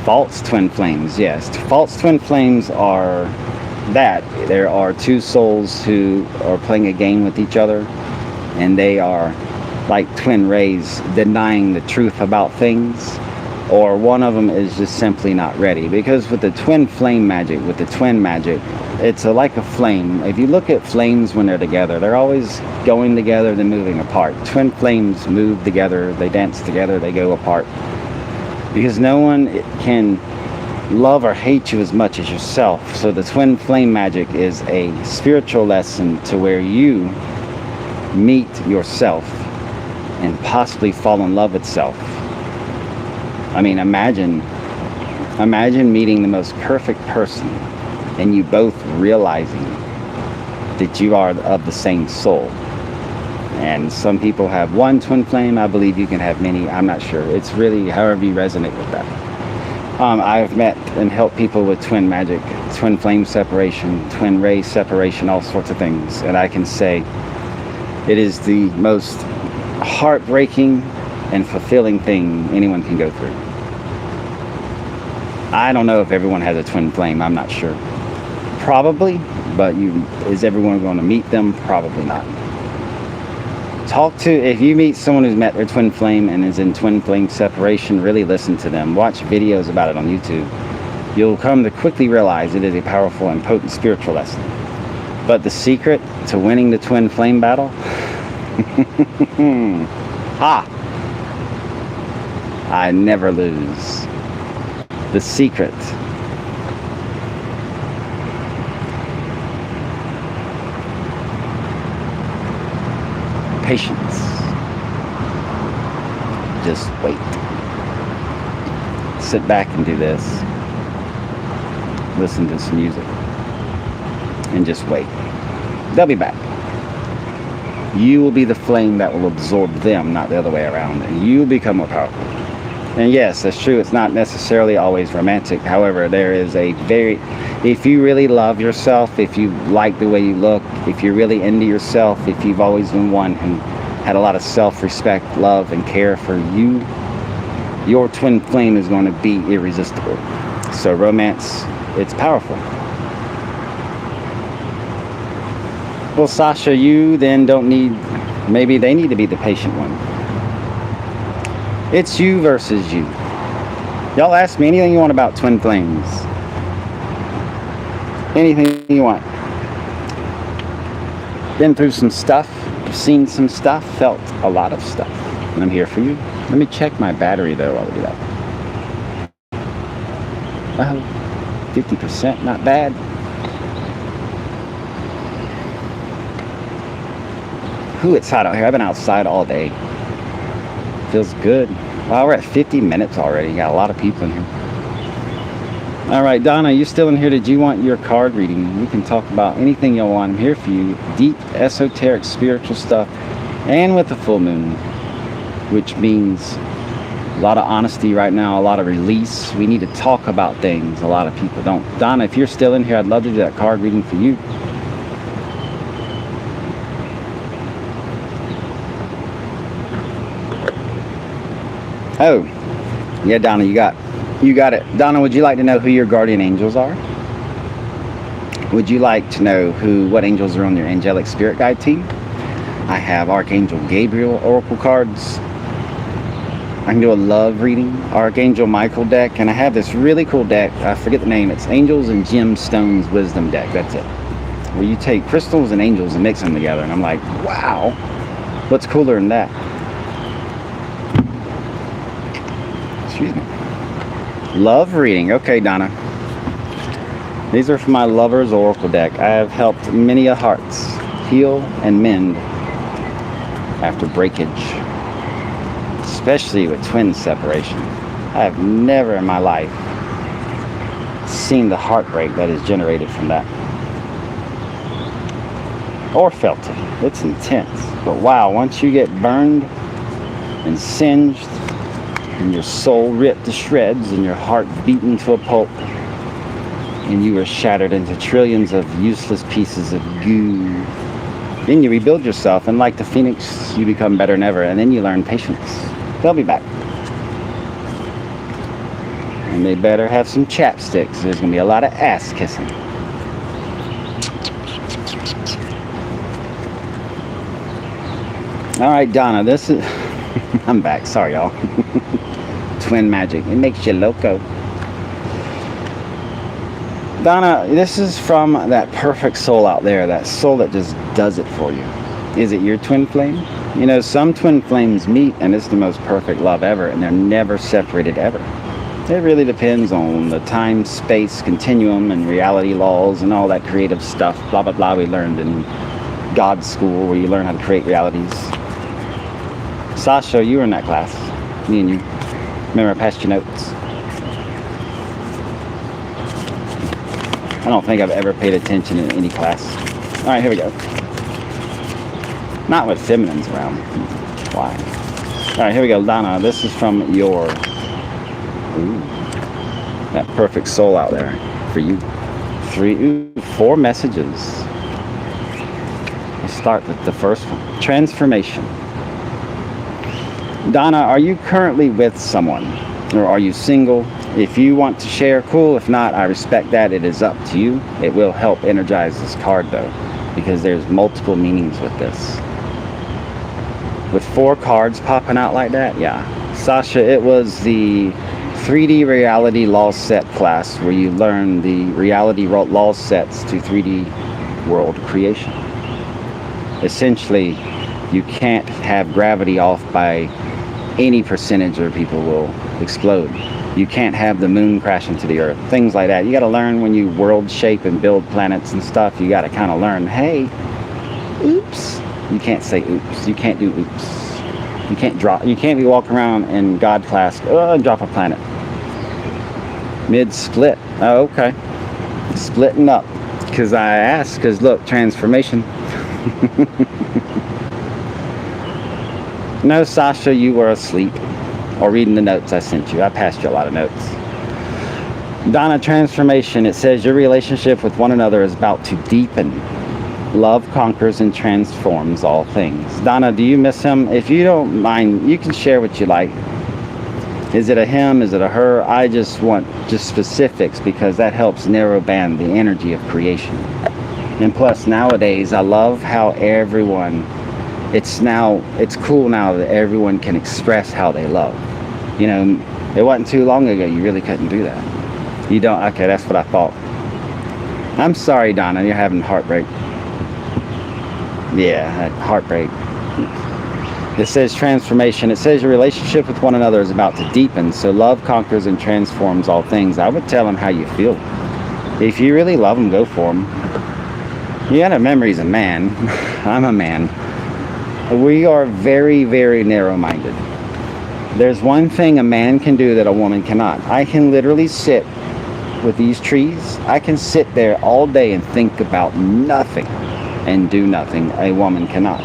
false twin flames, yes, false twin flames are that there are two souls who are playing a game with each other, and they are like twin rays denying the truth about things, or one of them is just simply not ready. Because with the twin flame magic, with the twin magic, it's like a flame. If you look at flames when they're together, they're always going together, then moving apart. Twin flames move together, they dance together, they go apart, because no one can love or hate you as much as yourself. So the twin flame magic is a spiritual lesson to where you meet yourself and possibly fall in love with self. I mean, imagine meeting the most perfect person and you both realizing that you are of the same soul. And some people have one twin flame. I believe you can have many. I'm not sure. It's really however you resonate with that. I've met and helped people with twin magic, twin flame separation, twin ray separation, all sorts of things. And I can say it is the most heartbreaking and fulfilling thing anyone can go through. I don't know if everyone has a twin flame. I'm not sure. Probably, but is everyone going to meet them? Probably not. If you meet someone who's met their twin flame and is in twin flame separation, really listen to them. Watch videos about it on YouTube. You'll come to quickly realize it is a powerful and potent spiritual lesson. But the secret to winning the twin flame battle? I never lose. The secret. Patience. Just wait. Sit back and do this. Listen to some music. And just wait. They'll be back. You will be the flame that will absorb them, not the other way around. And you become more powerful. And yes, that's true. It's not necessarily always romantic. However, there is if you really love yourself, if you like the way you look, if you're really into yourself, if you've always been one who had a lot of self-respect, love, and care for you, your twin flame is going to be irresistible. So romance, it's powerful. Well, Sasha, you then don't need, maybe they need to be the patient one. It's you versus you. Y'all ask me anything you want about twin flames. Anything you want. Been through some stuff, seen some stuff, felt a lot of stuff. And I'm here for you. Let me check my battery though while we do that. Oh, 50%, not bad. Ooh, it's hot out here. I've been outside all day. Feels good. Wow, we're at 50 minutes already. Got a lot of people in here. All right, Donna, you still in here? Did you want your card reading? We can talk about anything you want. I'm here for you. Deep, esoteric, spiritual stuff. And with the full moon, which means a lot of honesty right now, a lot of release. We need to talk about things. A lot of people don't. Donna, if you're still in here, I'd love to do that card reading for you. Oh, yeah, Donna, you got it. Donna, would you like to know who your guardian angels are? Would you like to know what angels are on your angelic spirit guide team? I have Archangel Gabriel oracle cards. I can do a love reading, Archangel Michael deck, and I have this really cool deck. I forget the name. It's Angels and Gemstones Wisdom deck. That's it. Where you take crystals and angels and mix them together, and I'm like, wow, what's cooler than that? Excuse me. Love reading. Okay, Donna. These are from my Lover's Oracle deck. I have helped many a hearts heal and mend after breakage, especially with twin separation. I have never in my life seen the heartbreak that is generated from that. Or felt it. It's intense. But wow, once you get burned and singed, and your soul ripped to shreds, and your heart beaten to a pulp, and you are shattered into trillions of useless pieces of goo, then you rebuild yourself, and like the phoenix, you become better than ever, and then you learn patience. They'll be back. And they better have some chapsticks. There's going to be a lot of ass kissing. All right, Donna, this is... I'm back. Sorry, y'all. Twin magic. It makes you loco. Donna, this is from that perfect soul out there. That soul that just does it for you. Is it your twin flame? You know, some twin flames meet and it's the most perfect love ever, and they're never separated ever. It really depends on the time, space, continuum, and reality laws and all that creative stuff, blah, blah, blah, we learned in God's school, where you learn how to create realities. Sasha, you were in that class. Me and you. Remember, I passed you notes. I don't think I've ever paid attention in any class. All right, here we go. Not with feminines around. Why? All right, here we go. Donna, this is from your... Ooh, that perfect soul out there for you. 4 messages. Let's start with the first one. Transformation. Donna, are you currently with someone? Or are you single? If you want to share, cool. If not, I respect that. It is up to you. It will help energize this card though, because there's multiple meanings with this. With 4 cards popping out like that, yeah. Sasha, it was the 3D reality law set class where you learn the reality law sets to 3D world creation. Essentially, you can't have gravity off by any percentage or people will explode. You can't have the moon crash into the earth, things like that. You got to learn when you world shape and build planets and stuff. You got to kind of learn, hey, oops. You can't say oops. You can't do oops. You can't drop. You can't be walking around in God class, drop a planet. Mid-split. Oh, okay. Splitting up. Because I asked, because look, transformation. No, Sasha, you were asleep. Or reading the notes I sent you. I passed you a lot of notes. Donna, transformation. It says your relationship with one another is about to deepen. Love conquers and transforms all things. Donna, do you miss him? If you don't mind, you can share what you like. Is it a him? Is it a her? I just want specifics because that helps narrow band the energy of creation. And plus, nowadays, I love how everyone... It's cool now that everyone can express how they love. You know, it wasn't too long ago you really couldn't do that. You don't, okay, that's what I thought. I'm sorry, Donna, you're having heartbreak. Yeah, heartbreak. It says transformation. It says your relationship with one another is about to deepen, so love conquers and transforms all things. I would tell them how you feel. If you really love them, go for them. You gotta remember he's a man. I'm a man. We are very, very narrow-minded. There's one thing a man can do that a woman cannot. I can literally sit with these trees. I can sit there all day and think about nothing and do nothing. A woman cannot.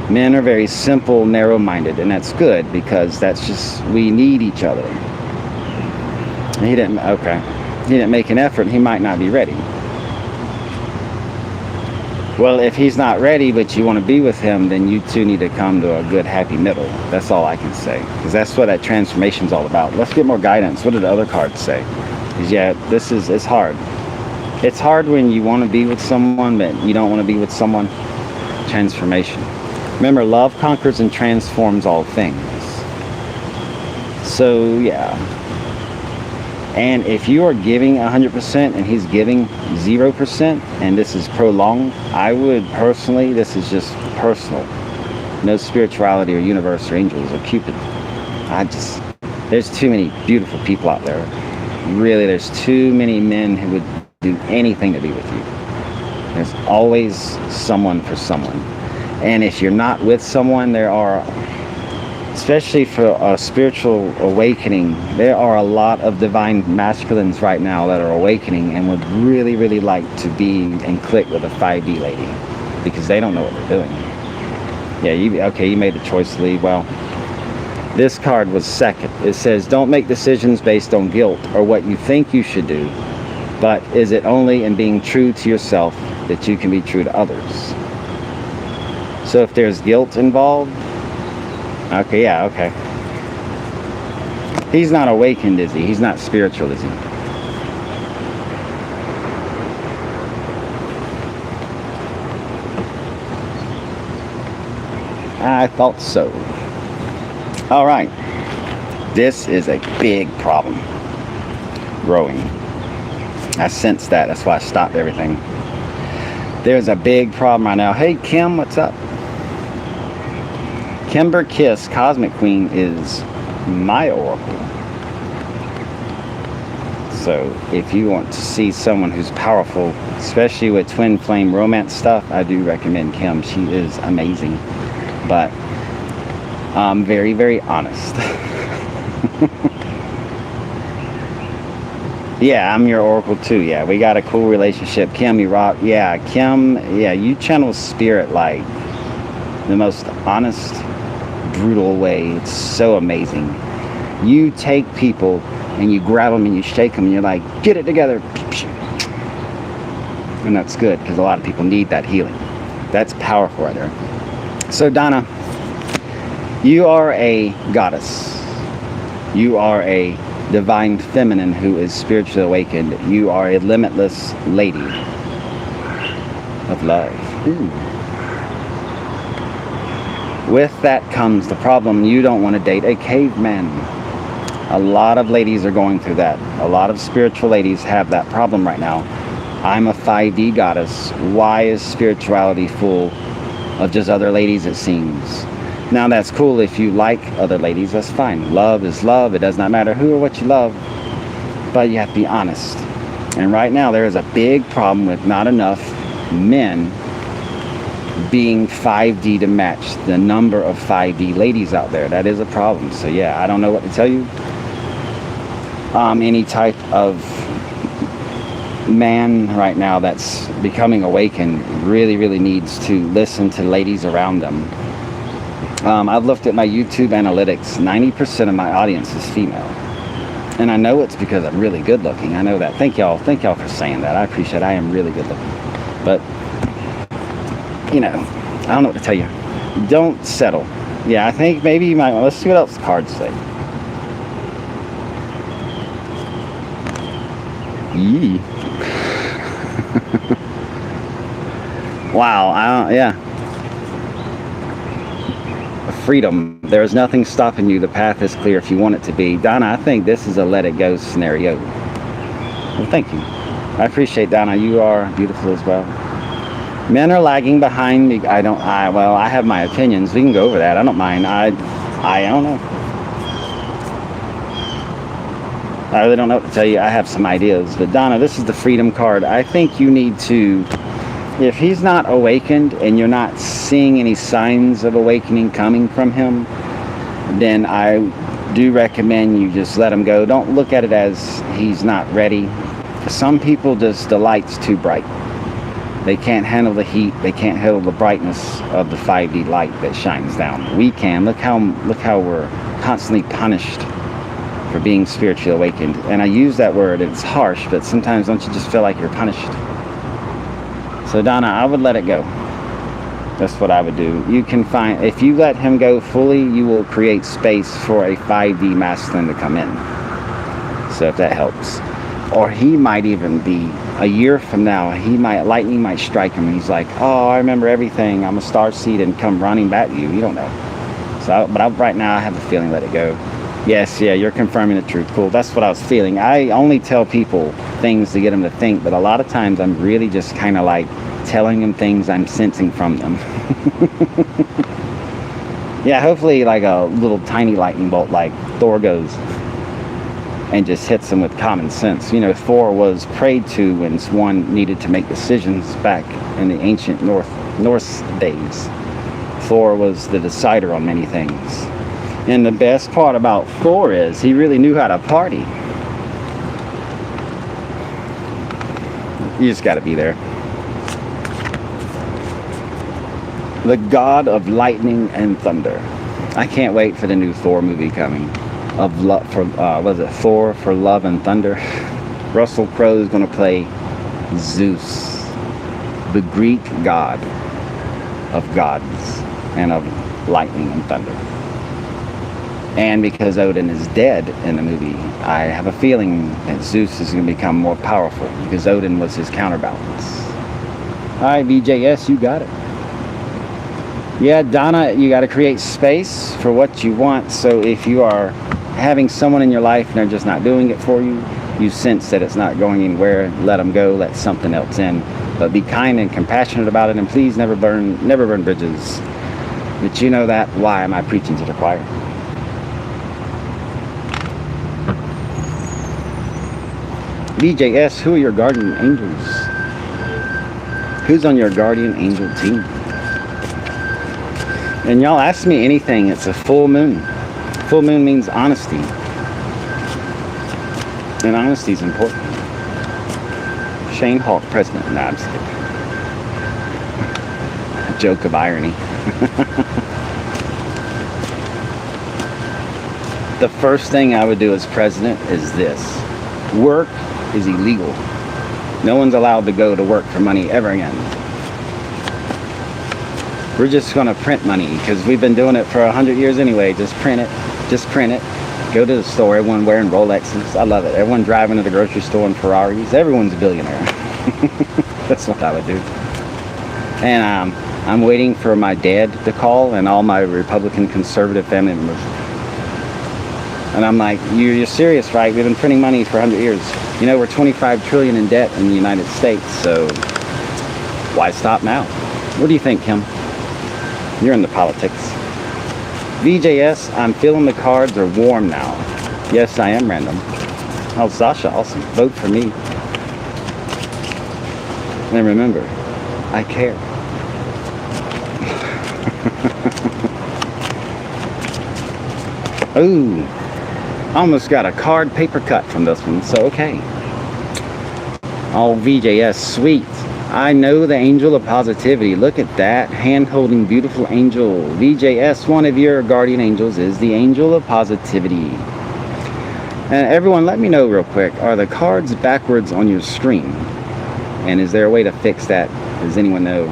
Men are very simple, narrow-minded, and that's good because that's just, we need each other. He didn't make an effort. He might not be ready. Well, if he's not ready, but you want to be with him, then you two need to come to a good, happy middle. That's all I can say. Because that's what that transformation's all about. Let's get more guidance. What did the other cards say? Because, yeah, it's hard. It's hard when you want to be with someone, but you don't want to be with someone. Transformation. Remember, love conquers and transforms all things. So, yeah. And if you are giving 100% and he's giving 0%, and this is prolonged, I would personally, this is just personal. No spirituality or universe or angels or Cupid. There's too many beautiful people out there. Really, there's too many men who would do anything to be with you. There's always someone for someone. And if you're not with someone, there are, especially for a spiritual awakening, there are a lot of divine masculines right now that are awakening and would really, really like to be and click with a 5D lady because they don't know what they're doing. Yeah, you made the choice to leave. Well, this card was second. It says, don't make decisions based on guilt or what you think you should do, but is it only in being true to yourself that you can be true to others? So if there's guilt involved, okay, yeah, okay. He's not awakened, is he? He's not spiritual, is he? I thought so. All right. This is a big problem. Growing. I sensed that. That's why I stopped everything. There's a big problem right now. Hey, Kim, what's up? Kimber Kiss, Cosmic Queen, is my oracle. So if you want to see someone who's powerful, especially with twin flame romance stuff, I do recommend Kim. She is amazing. But I'm very, very honest. Yeah, I'm your oracle too. Yeah, we got a cool relationship. Kim, you rock. Yeah, Kim, yeah, you channel spirit like the most honest, brutal way. It's so amazing. You take people and you grab them and you shake them and you're like, get it together. And that's good because a lot of people need that healing. That's powerful right there. So Donna, you are a goddess. You are a divine feminine who is spiritually awakened. You are a limitless lady of love. Ooh. With that comes the problem. You don't want to date a caveman. A lot of ladies are going through that. A lot of spiritual ladies have that problem right now. I'm a 5D goddess. Why is spirituality full of just other ladies, it seems? Now that's cool if you like other ladies, that's fine. Love is love. It does not matter who or what you love, but you have to be honest. And right now there is a big problem with not enough men being 5D to match the number of 5D ladies out there. That is a problem. So yeah, I don't know what to tell you. Any type of man right now that's becoming awakened really needs to listen to ladies around them. I've looked at my YouTube analytics. 90% of my audience is female. And I know it's because I'm really good looking. I know that. Thank y'all for saying that. I appreciate it. I am really good looking. But, you know, I don't know what to tell you. Don't settle. Yeah, I think maybe you might. Let's see what else the cards say. Yee. Wow. Yeah. Freedom. There is nothing stopping you. The path is clear if you want it to be. Donna, I think this is a let it go scenario. Well, thank you. I appreciate, Donna. You are beautiful as well. Men are lagging behind me. Well, I have my opinions. We can go over that. I don't mind. I don't know. I really don't know what to tell you. I have some ideas. But Donna, this is the freedom card. I think you need to, if he's not awakened and you're not seeing any signs of awakening coming from him, then I do recommend you just let him go. Don't look at it as he's not ready. For some people, just the light's too bright. They can't handle the heat. They can't handle the brightness of the 5D light that shines down. We can. Look how we're constantly punished for being spiritually awakened. And I use that word, it's harsh, but sometimes don't you just feel like you're punished? So Donna, I would let it go. That's what I would do. You can find, if you let him go fully, you will create space for a 5D masculine to come in. So if that helps. Or he might even be, a year from now, lightning might strike him and he's like, oh, I remember everything. I'm a star seed, and come running back to you. You don't know. So, right now I have a feeling, let it go. Yes, yeah, you're confirming the truth. Cool. That's what I was feeling. I only tell people things to get them to think, but a lot of times I'm really just kind of like telling them things I'm sensing from them. Yeah, hopefully like a little tiny lightning bolt like Thor goes and just hits them with common sense. You know, Thor was prayed to when one needed to make decisions back in the ancient Norse days. Thor was the decider on many things. And the best part about Thor is he really knew how to party. You just got to be there. The god of lightning and thunder. I can't wait for the new Thor movie coming. Thor for Love and Thunder. Russell Crowe is going to play Zeus, the Greek god of gods and of lightning and thunder. And because Odin is dead in the movie, I have a feeling that Zeus is going to become more powerful because Odin was his counterbalance. All right, BJS, you got it. Yeah, Donna, you got to create space for what you want. So if you are having someone in your life and they're just not doing it for you, you sense that it's not going anywhere, let them go, let something else in. But be kind and compassionate about it, and please never burn bridges. But you know that, why am I preaching to the choir? BJS, who are your guardian angels? Who's on your guardian angel team? And y'all ask me anything, it's a full moon. Full moon means honesty. And honesty is important. Shane Hawk, president. No, I'm just kidding. A joke of irony. The first thing I would do as president is this. Work is illegal. No one's allowed to go to work for money ever again. We're just going to print money because we've been doing it for 100 years anyway. Just print it. Just print it. Go to the store, everyone wearing Rolexes. I love it. Everyone driving to the grocery store in Ferraris. Everyone's a billionaire. That's what I would do. And I'm waiting for my dad to call and all my Republican conservative family members. And I'm like, you're serious, right? We've been printing money for 100 years. You know, we're 25 trillion in debt in the United States, so why stop now? What do you think, Kim? You're into politics. VJS, I'm feeling the cards are warm now. Yes, I am random. Oh, Sasha, awesome. Vote for me. And remember, I care. Ooh, almost got a card paper cut from this one, so okay. Oh, VJS, sweet. I know the angel of positivity. Look at that, hand-holding beautiful angel. VJS, one of your guardian angels is the angel of positivity. And everyone, let me know real quick, are the cards backwards on your screen? And is there a way to fix that? Does anyone know?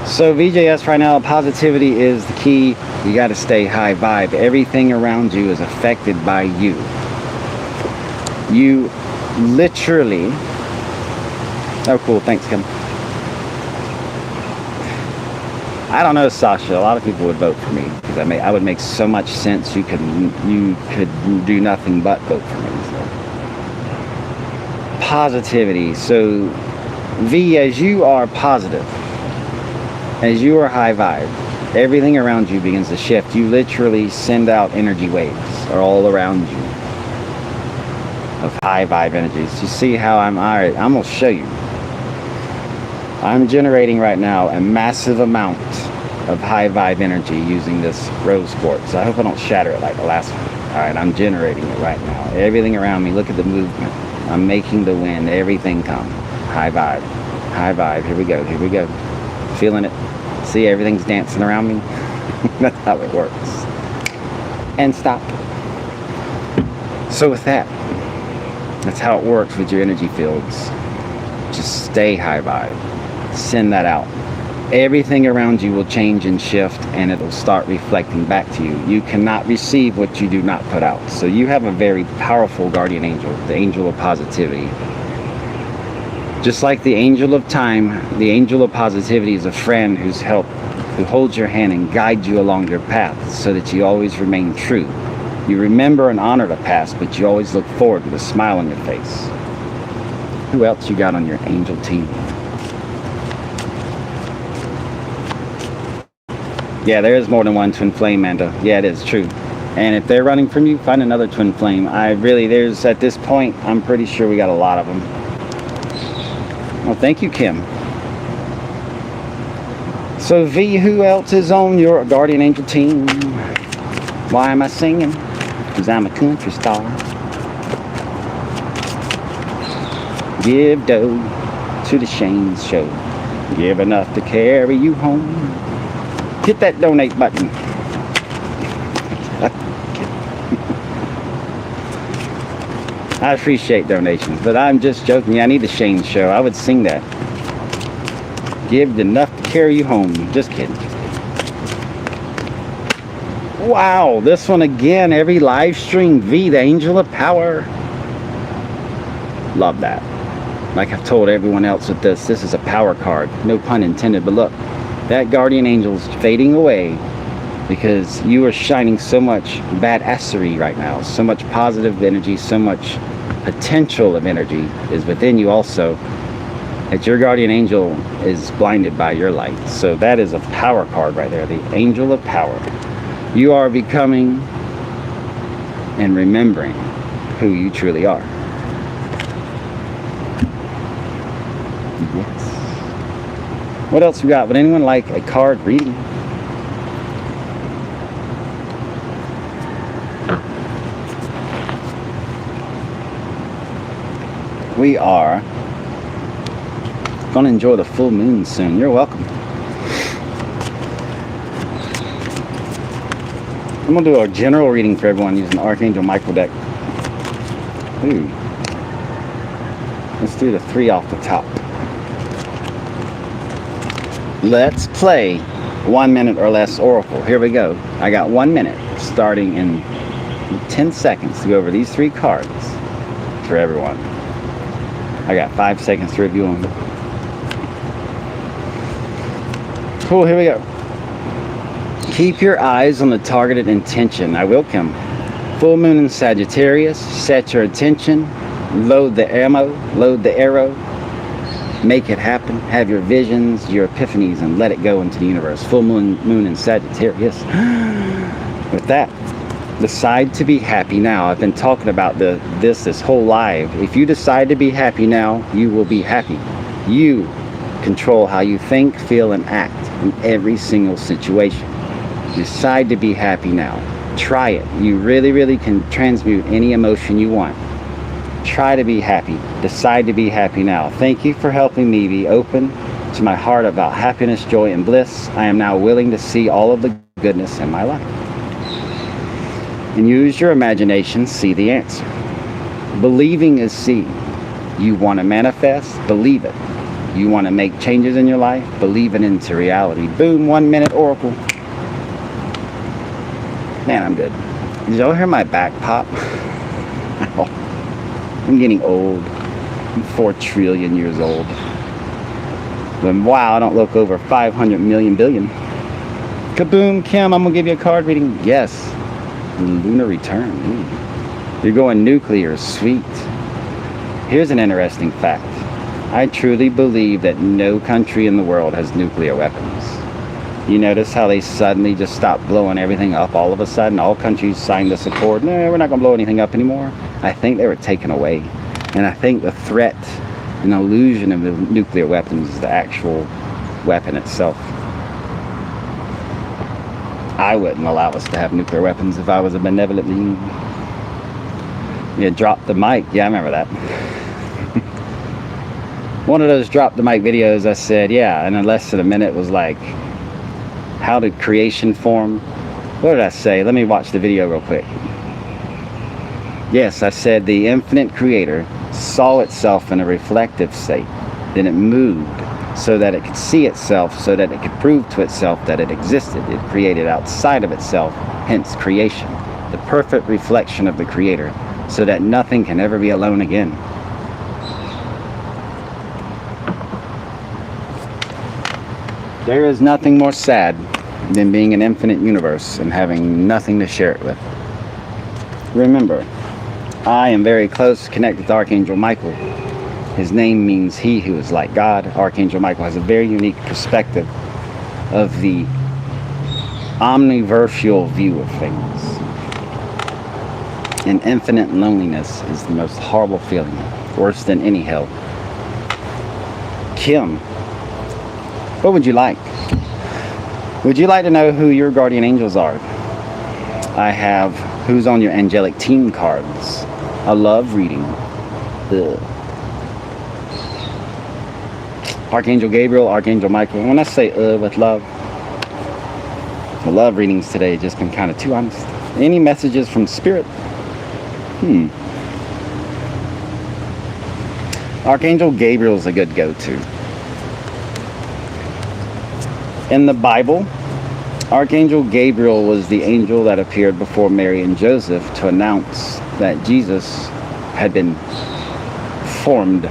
So VJS right now, positivity is the key. You got to stay high vibe. Everything around you is affected by you. You literally... Oh, cool. Thanks, Kim. I don't know, Sasha. A lot of people would vote for me because I would make so much sense. You could do nothing but vote for me. So. Positivity. So, V, as you are positive, as you are high vibe, everything around you begins to shift. You literally send out energy waves all around you of high vibe energies. You see how I'm going to show you. I'm generating right now a massive amount of high vibe energy using this rose quartz. I hope I don't shatter it like the last one. Alright, I'm generating it right now. Everything around me, look at the movement. I'm making the wind, everything come. High vibe. High vibe. Here we go, here we go. Feeling it. See, everything's dancing around me. That's how it works. And stop. So with that, that's how it works with your energy fields. Just stay high vibe. Send that out. Everything around you will change and shift, and it'll start reflecting back to you. You cannot receive what you do not put out. So you have a very powerful guardian angel, the angel of positivity. Just like the angel of time, the angel of positivity is a friend who holds your hand and guides you along your path so that you always remain true. You remember and honor the past, but you always look forward with a smile on your face. Who else you got on your angel team? Yeah, there is more than one twin flame, Manda. Yeah, it is true. And if they're running from you, find another twin flame. At this point, I'm pretty sure we got a lot of them. Well, thank you, Kim. So, V, who else is on your guardian angel team? Why am I singing? Because I'm a country star. Give dough to the Shane's show. Give enough to carry you home. Hit that donate button. I appreciate donations, but I'm just joking. Yeah, I need the Shane's show. I would sing that. Give enough to carry you home. Just kidding. Wow, this one again. Every live stream. V, the angel of power. Love that. Like I've told everyone else with this is a power card. No pun intended, but look. That guardian angel's fading away because you are shining so much badassery right now. So much positive energy, so much potential of energy is within you also. That your guardian angel is blinded by your light. So that is a power card right there, the angel of power. You are becoming and remembering who you truly are. Yes. What else we got? Would anyone like a card reading? We are going to enjoy the full moon soon. You're welcome. I'm going to do a general reading for everyone using the Archangel Micro Deck. Ooh. Let's do the 3 off the top. Let's play 1 minute or less Oracle. Here we go. I got 1 minute starting in 10 seconds to go over these 3 cards for everyone. I got 5 seconds to review them. Cool, here we go. Keep your eyes on the targeted intention. I will, Kim. Full moon in Sagittarius. Set your attention. Load the ammo. Load the arrow. Make it happen. Have your visions, your epiphanies, and let it go into the universe. Full moon in Sagittarius. With that, decide to be happy now. I've been talking about this whole live. If you decide to be happy now, you will be happy. You control how you think, feel, and act in every single situation. Decide to be happy now. Try it. You really, really can transmute any emotion you want. Try to be happy. Decide to be happy now. Thank you for helping me be open to my heart about happiness, joy, and bliss. I am now willing to see all of the goodness in my life. And use your imagination, see the answer. Believing is seeing. You want to manifest? Believe it. You want to make changes in your life? Believe it into reality. Boom, 1 minute oracle. Man, I'm good. Did y'all hear my back pop? I'm getting old. I'm 4 trillion years old. But wow, I don't look over 500 million billion. Kaboom, Kim, I'm gonna give you a card reading. Yes. Lunar return. Ooh. You're going nuclear. Sweet. Here's an interesting fact. I truly believe that no country in the world has nuclear weapons. You notice how they suddenly just stopped blowing everything up all of a sudden? All countries signed this accord. No, we're not going to blow anything up anymore. I think they were taken away. And I think the threat and illusion of the nuclear weapons is the actual weapon itself. I wouldn't allow us to have nuclear weapons if I was a benevolent being. Yeah, drop the mic. Yeah, I remember that. One of those drop the mic videos, I said, yeah, and in less than a minute was like, how did creation form? What did I say? Let me watch the video real quick. Yes, I said the infinite creator saw itself in a reflective state. Then it moved so that it could see itself, so that it could prove to itself that it existed. It created outside of itself, hence creation. The perfect reflection of the creator, so that nothing can ever be alone again. There is nothing more sad than being an infinite universe and having nothing to share it with. Remember, I am very close connected to Archangel Michael. His name means he who is like God. Archangel Michael has a very unique perspective of the omniversal view of things. And infinite loneliness is the most horrible feeling, worse than any hell. Kim, what would you like? Would you like to know who your guardian angels are? I have who's on your angelic team cards. A love reading. Ugh. Archangel Gabriel, Archangel Michael. When I say with love, the love readings today have just been kind of too honest. Any messages from Spirit? Archangel Gabriel is a good go-to. In the Bible, Archangel Gabriel was the angel that appeared before Mary and Joseph to announce that Jesus had been formed.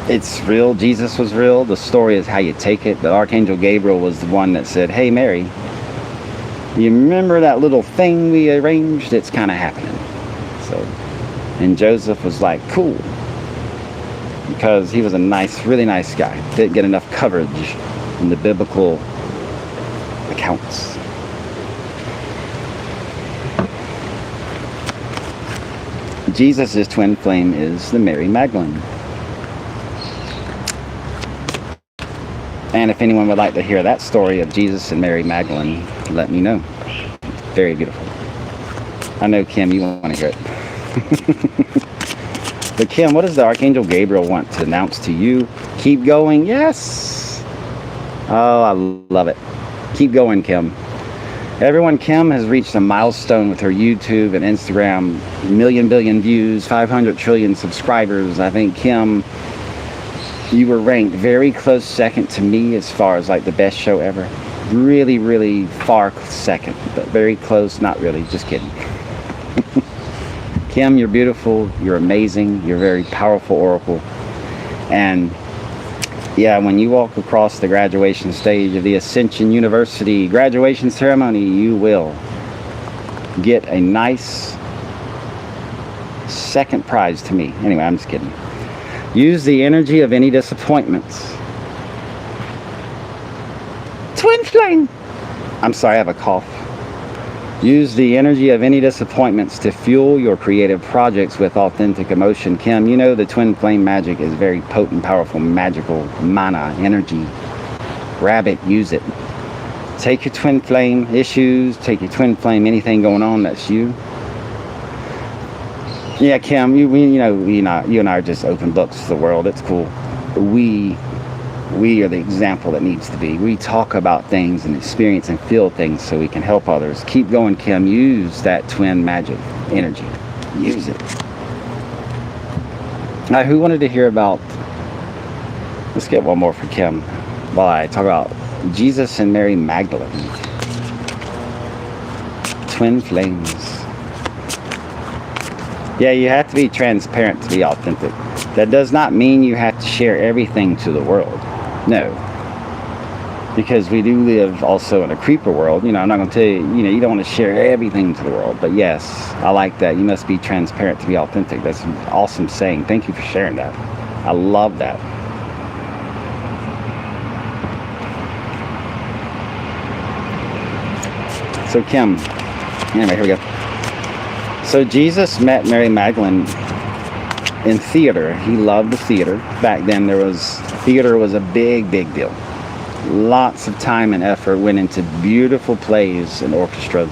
It's real. Jesus was real. The story is how you take it. But Archangel Gabriel was the one that said, hey, Mary, you remember that little thing we arranged? It's kind of happening. So, and Joseph was like, cool. Because he was a nice, really nice guy. Didn't get enough coverage in the biblical accounts. Jesus' twin flame is the Mary Magdalene. And if anyone would like to hear that story of Jesus and Mary Magdalene, let me know. Very beautiful. I know, Kim, you want to hear it. But Kim, what does the Archangel Gabriel want to announce to you? Keep going. Yes. Oh, I love it. Keep going, Kim. Everyone, Kim has reached a milestone with her YouTube and Instagram. Million billion views, 500 trillion subscribers. I think Kim You were ranked very close second to me as far as like the best show ever. Really, really far second, but very close. Not really, just kidding. Kim, you're beautiful, you're amazing, you're a very powerful oracle. And yeah, when you walk across the graduation stage of the Ascension University graduation ceremony, you will get a nice second prize to me. Anyway, I'm just kidding. Use the energy of any disappointments. Twin flame! I'm sorry, I have a cough. Use the energy of any disappointments to fuel your creative projects with authentic emotion. Kim, you know the twin flame magic is very potent, powerful, magical mana energy. Grab it, use it. Take your twin flame issues, take your twin flame, anything going on, that's you. Yeah, Kim, you and I are just open books to the world. It's cool. We are the example that needs to be. We talk about things and experience and feel things so we can help others. Keep going, Kim. Use that twin magic energy. Use it. Now, who wanted to hear about... Let's get one more for Kim while I talk about Jesus and Mary Magdalene. Twin flames. Yeah, you have to be transparent to be authentic. That does not mean you have to share everything to the world. No. Because we do live also in a creeper world. I'm not going to tell you, you don't want to share everything to the world. But yes, I like that. You must be transparent to be authentic. That's an awesome saying. Thank you for sharing that. I love that. So Kim, anyway, here we go. So Jesus met Mary Magdalene in theater. He loved the theater. Back then theater was a big deal. Lots of time and effort went into beautiful plays and orchestras.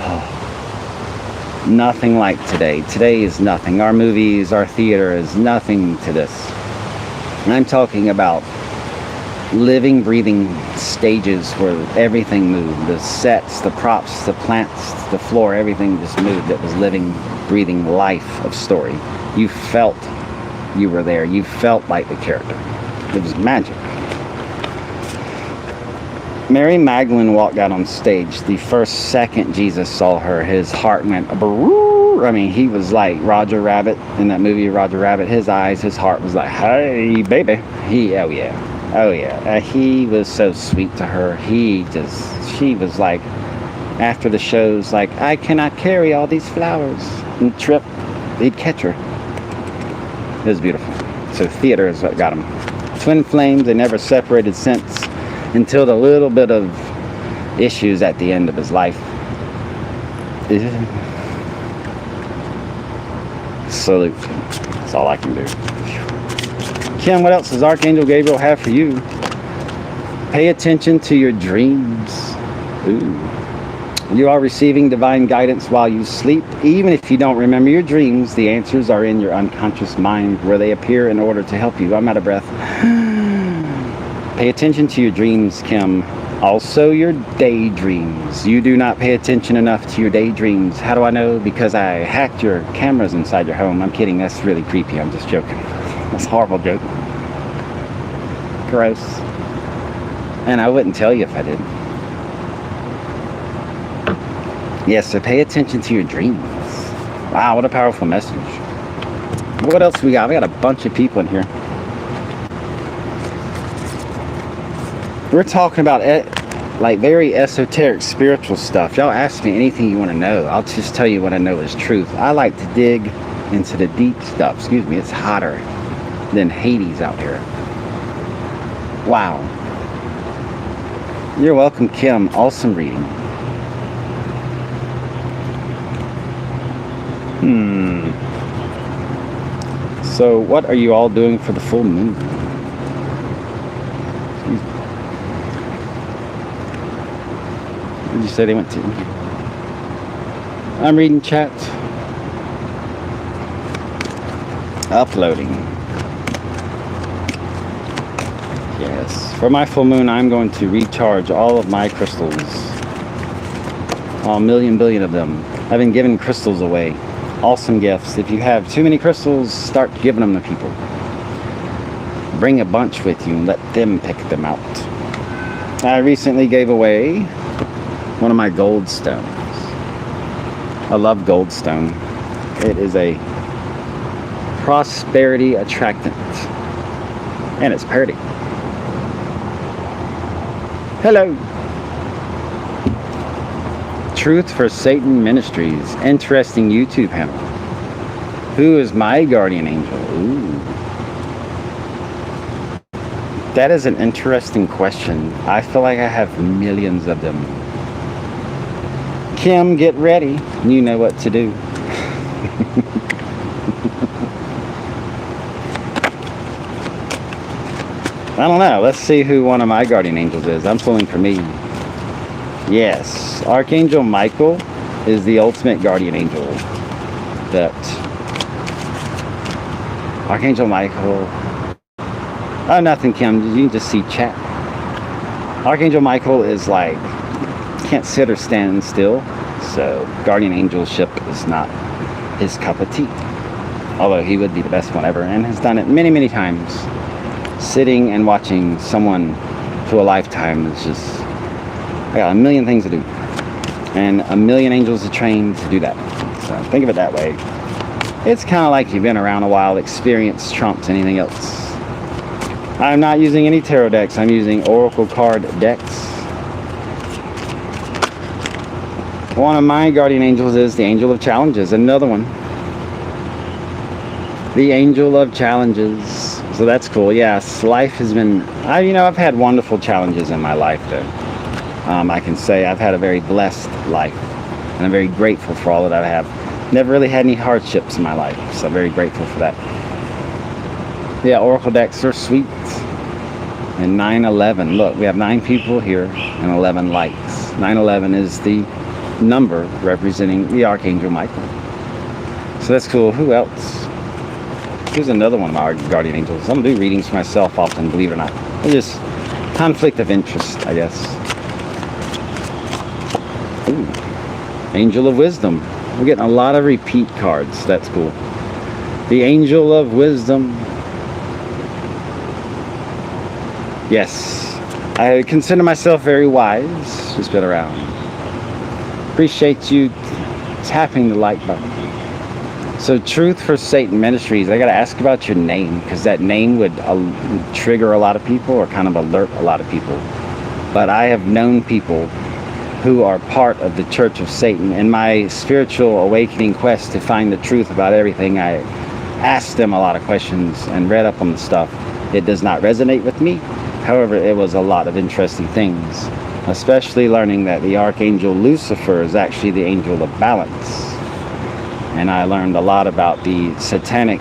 Oh, nothing like today. Today is nothing. Our movies, our theater is nothing to this. And I'm talking about living, breathing stages where everything moved. The sets, the props, the plants, the floor, everything just moved. It was living, breathing life of story. You felt you were there. You felt like the character. It was magic. Mary Magdalene walked out on stage. The first second Jesus saw her, his heart went brrrr. I mean, he was like Roger Rabbit in that movie, Roger Rabbit. His eyes, his heart was like, hey, baby. Oh yeah. He was so sweet to her. She was like, after the shows, like, I cannot carry all these flowers. And trip, he'd catch her. It was beautiful. So theater is what got him. Twin flames, they never separated since, until the little bit of issues at the end of his life. Salute. That's all I can do. Kim, what else does Archangel Gabriel have for you? Pay attention to your dreams. Ooh. You are receiving divine guidance while you sleep. Even if you don't remember your dreams, the answers are in your unconscious mind where they appear in order to help you. I'm out of breath. Pay attention to your dreams, Kim. Also your daydreams. You do not pay attention enough to your daydreams. How do I know? Because I hacked your cameras inside your home. I'm kidding. That's really creepy. I'm just joking. That's a horrible joke. Gross. And I wouldn't tell you if I did. Yes, so pay attention to your dreams. Wow, what a powerful message. What else we got? We got a bunch of people in here. We're talking about like very esoteric spiritual stuff. Y'all ask me anything you want to know. I'll just tell you what I know is truth. I like to dig into the deep stuff. Excuse me, it's hotter than Hades out here. Wow. You're welcome, Kim. Awesome reading. So what are you all doing for the full moon? What did you say they went to? I'm reading chat. Uploading. Yes. For my full moon, I'm going to recharge all of my crystals. All million billion of them. I've been giving crystals away. Awesome gifts. If you have too many crystals, start giving them to people. bring a bunch with you and let them pick them out. I recently gave away one of my gold stones. I love goldstone. It is a prosperity attractant, and it's pretty. Hello. Truth for Satan Ministries. Interesting YouTube panel. Who is my guardian angel? Ooh. That is an interesting question. I feel like I have millions of them. Kim, get ready. You know what to do. I don't know. Let's see who one of my guardian angels is. I'm pulling for me. Yes. Archangel Michael is the ultimate guardian angel. That Archangel Michael. Oh, nothing, Kim. You can just see chat. Archangel Michael is like, can't sit or stand still. So, guardian angelship is not his cup of tea. Although he would be the best one ever and has done it many, many times. Sitting and watching someone for a lifetime is just, I got a million things to do. And a million angels to train to do that. So, think of it that way. It's kind of like you've been around a while. Experience trumps anything else. I'm not using any tarot decks. I'm using oracle card decks. One of my guardian angels is the Angel of Challenges. Another one. The Angel of Challenges. So that's cool. Yes, life has been... I've had wonderful challenges in my life, though. I can say I've had a very blessed life. And I'm very grateful for all that I have. Never really had any hardships in my life. So I'm very grateful for that. Yeah, oracle decks are sweet. And 9/11. Look, we have 9 people here and 11 likes. 9/11 is the number representing the Archangel Michael. So that's cool. Who else? Here's another one of our guardian angels. I don't do readings for myself often, believe it or not. It's just conflict of interest, I guess. Ooh. Angel of Wisdom. We're getting a lot of repeat cards. That's cool. The Angel of Wisdom. Yes, I consider myself very wise. Just been around. Appreciate you tapping the like button. So, Truth for Satan Ministries, I got to ask about your name, because that name would trigger a lot of people or kind of alert a lot of people. But I have known people who are part of the Church of Satan. In my spiritual awakening quest to find the truth about everything, I asked them a lot of questions and read up on the stuff. It does not resonate with me. However, it was a lot of interesting things, especially learning that the Archangel Lucifer is actually the angel of balance. And I learned a lot about the satanic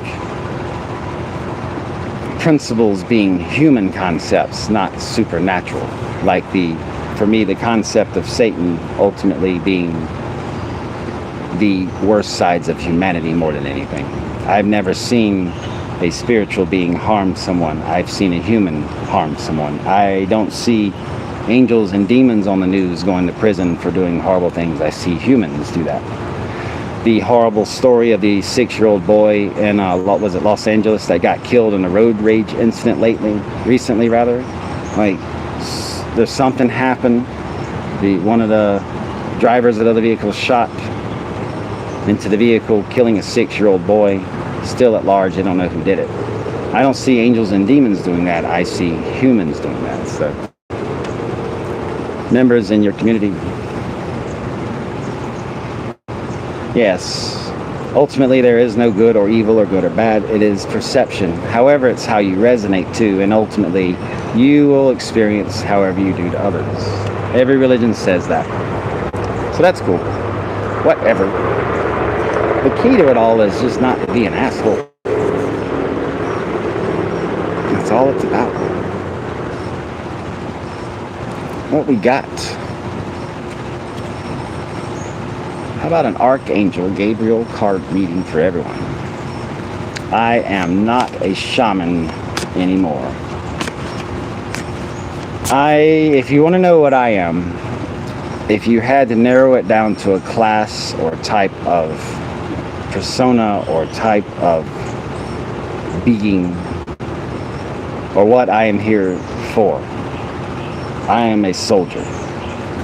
principles being human concepts, not supernatural. Like for me, the concept of Satan ultimately being the worst sides of humanity more than anything. I've never seen a spiritual being harm someone. I've seen a human harm someone. I don't see angels and demons on the news going to prison for doing horrible things. I see humans do that. The horrible story of the 6-year-old boy in Los Angeles that got killed in a road rage incident recently. Like, there's something happened. One of the drivers of the other vehicle shot into the vehicle, killing a 6-year-old boy. Still at large, they don't know who did it. I don't see angels and demons doing that. I see humans doing that. So, members in your community. Yes, ultimately there is no good or evil or good or bad. It is perception. However, it's how you resonate to, and ultimately you will experience however you do to others. Every religion says that. So that's cool. Whatever. The key to it all is just not to be an asshole. That's all it's about. What we got? How about an Archangel Gabriel card reading for everyone? I am not a shaman anymore. If you want to know what I am, if you had to narrow it down to a class or type of persona or type of being, or what I am here for. I am a soldier,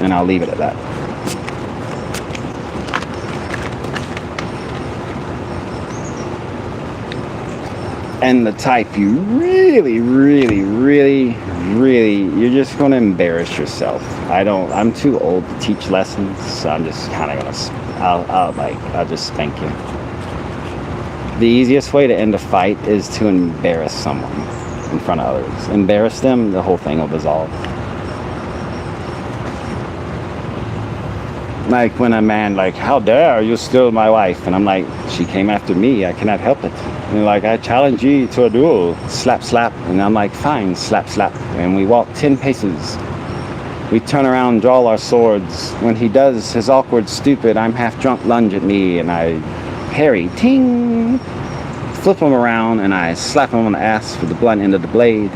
and I'll leave it at that. And the type you really, you're just going to embarrass yourself. I'm too old to teach lessons, so I'm just kind of going to, I'll just spank you. The easiest way to end a fight is to embarrass someone in front of others. Embarrass them, the whole thing will dissolve. Like when a man like, how dare you steal my wife? And I'm like, she came after me, I cannot help it. And like, I challenge you to a duel, slap, slap. And I'm like, fine, slap, slap. And we walk 10 paces. We turn around, draw our swords. When he does his awkward, stupid, I'm half drunk lunge at me, and I parry, ting, flip him around, and I slap him on the ass with the blunt end of the blade.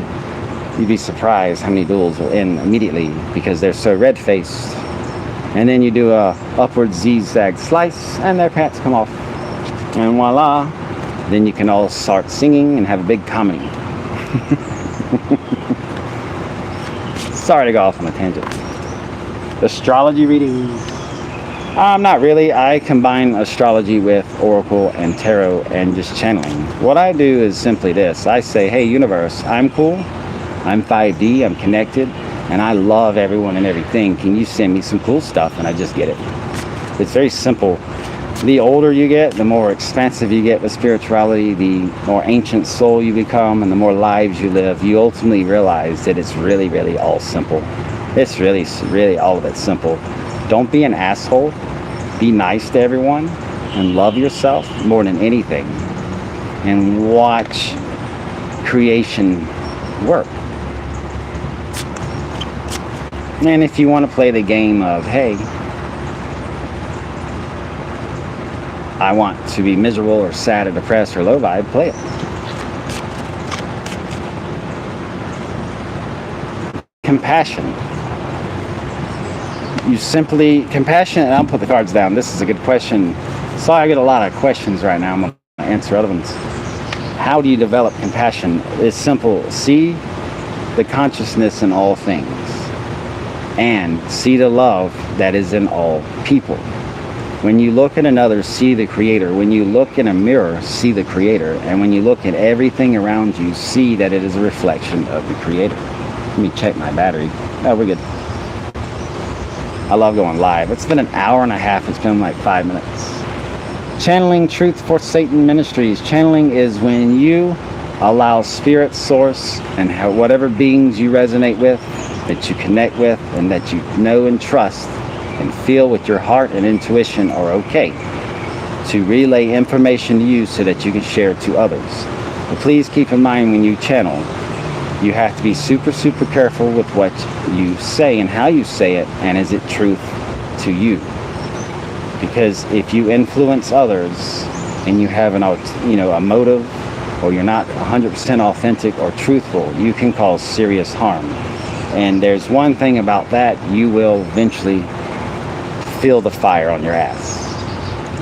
You'd be surprised how many duels will end immediately because they're so red-faced. And then you do a upward zigzag slice, and their pants come off. And voila, then you can all start singing and have a big comedy. Sorry to go off on a tangent. Astrology reading. Not really. I combine astrology with oracle and tarot and just channeling. What I do is simply this. I say, hey, universe, I'm cool. I'm 5D. I'm connected. And I love everyone and everything. Can you send me some cool stuff? And I just get it. It's very simple. The older you get, the more expansive you get with spirituality, the more ancient soul you become, and the more lives you live, you ultimately realize that it's really all simple. It's really all of it simple. Don't be an asshole. Be nice to everyone and love yourself more than anything. And watch creation work. And if you want to play the game of, hey, I want to be miserable or sad or depressed or low vibe, play it. Compassion. Compassion, and I'll put the cards down. This is a good question. Sorry, I get a lot of questions right now. I'm going to answer other ones. How do you develop compassion? It's simple. See the consciousness in all things. And see the love that is in all people. When you look at another, see the Creator. When you look in a mirror, see the Creator. And when you look at everything around you, see that it is a reflection of the Creator. Let me check my battery. Oh, we're good. I love going live. It's been an hour and a half. It's been like 5 minutes. Channeling Truth for Satan Ministries. Channeling is when you allow Spirit, Source, and whatever beings you resonate with, that you connect with, and that you know and trust and feel with your heart and intuition are okay, to relay information to you so that you can share to others. But please keep in mind, when you channel, you have to be super careful with what you say and how you say it, and is it truth to you? Because if you influence others and you have a motive, or you're not 100% authentic or truthful, you can cause serious harm. And there's one thing about that, you will eventually feel the fire on your ass.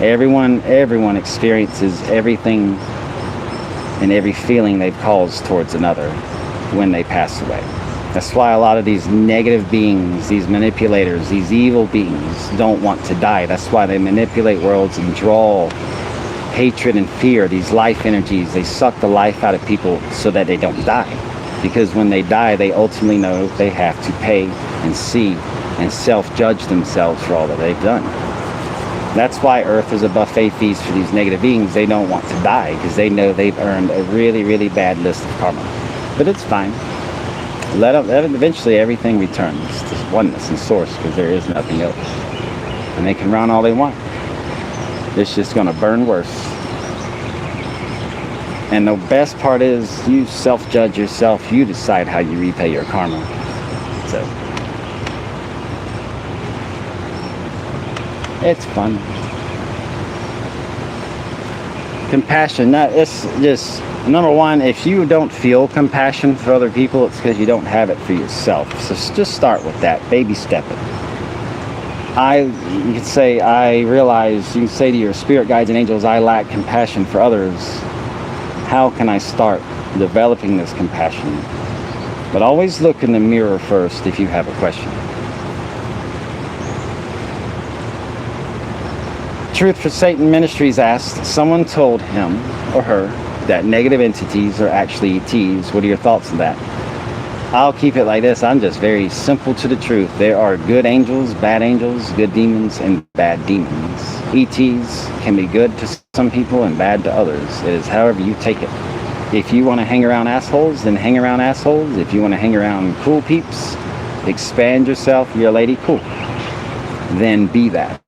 Everyone experiences everything and every feeling they've caused towards another when they pass away. That's why a lot of these negative beings, these manipulators, these evil beings don't want to die. That's why they manipulate worlds and draw hatred and fear, these life energies. They suck the life out of people so that they don't die. Because when they die, they ultimately know they have to pay and see and self-judge themselves for all that they've done. That's why Earth is a buffet feast for these negative beings. They don't want to die because they know they've earned a really bad list of karma. But it's fine. Let them, eventually everything returns to oneness and source, because there is nothing else. And they can run all they want. It's just going to burn worse. And the best part is, you self-judge yourself. You decide how you repay your karma. So it's fun. Compassion. It's just, number one, if you don't feel compassion for other people, it's because you don't have it for yourself. So just start with that. Baby step it. You could say, you can say to your spirit guides and angels, I lack compassion for others. How can I start developing this compassion? But always look in the mirror first if you have a question. Truth for Satan Ministries asked, someone told him or her that negative entities are actually ETs. What are your thoughts on that? I'll keep it like this. I'm just very simple to the truth. There are good angels, good demons, and bad demons. ETs can be good to some people and bad to others. It is however you take it. If you want to hang around assholes, then hang around assholes. If you want to hang around cool peeps, expand yourself, you're a lady, cool. Then be that.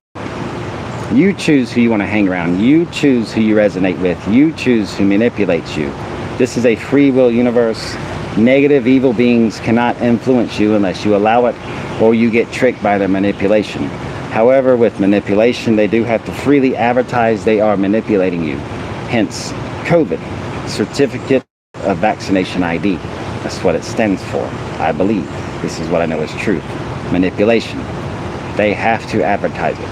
You choose who you want to hang around. You choose who you resonate with. You choose who manipulates you. This is a free will universe. Negative, evil beings cannot influence you unless you allow it or you get tricked by their manipulation. However, with manipulation, they do have to freely advertise they are manipulating you. Hence, COVID, Certificate of Vaccination ID. That's what it stands for, I believe. This is what I know is truth. Manipulation. They have to advertise it.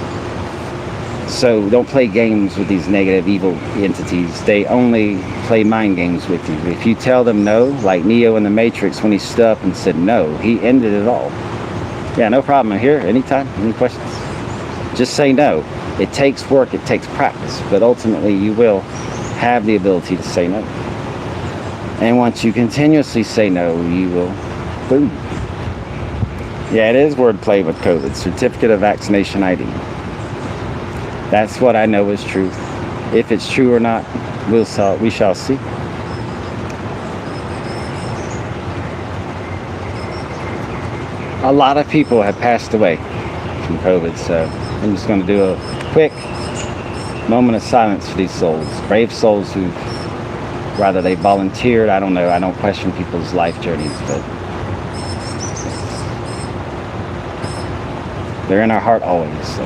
So don't play games with these negative, evil entities. They only play mind games with you. If you tell them no, like Neo in the Matrix when he stood up and said no, he ended it all. Yeah, no problem. I'm here anytime. Any questions? Just say no. It takes work. It takes practice. But ultimately, you will have the ability to say no. And once you continuously say no, you will boom. Yeah, it is wordplay with COVID. Certificate of Vaccination ID. That's what I know is truth. If it's true or not, we shall see. A lot of people have passed away from COVID, so I'm just going to do a quick moment of silence for these souls. Brave souls who, rather they volunteered, I don't know, I don't question people's life journeys, but they're in our heart always, so.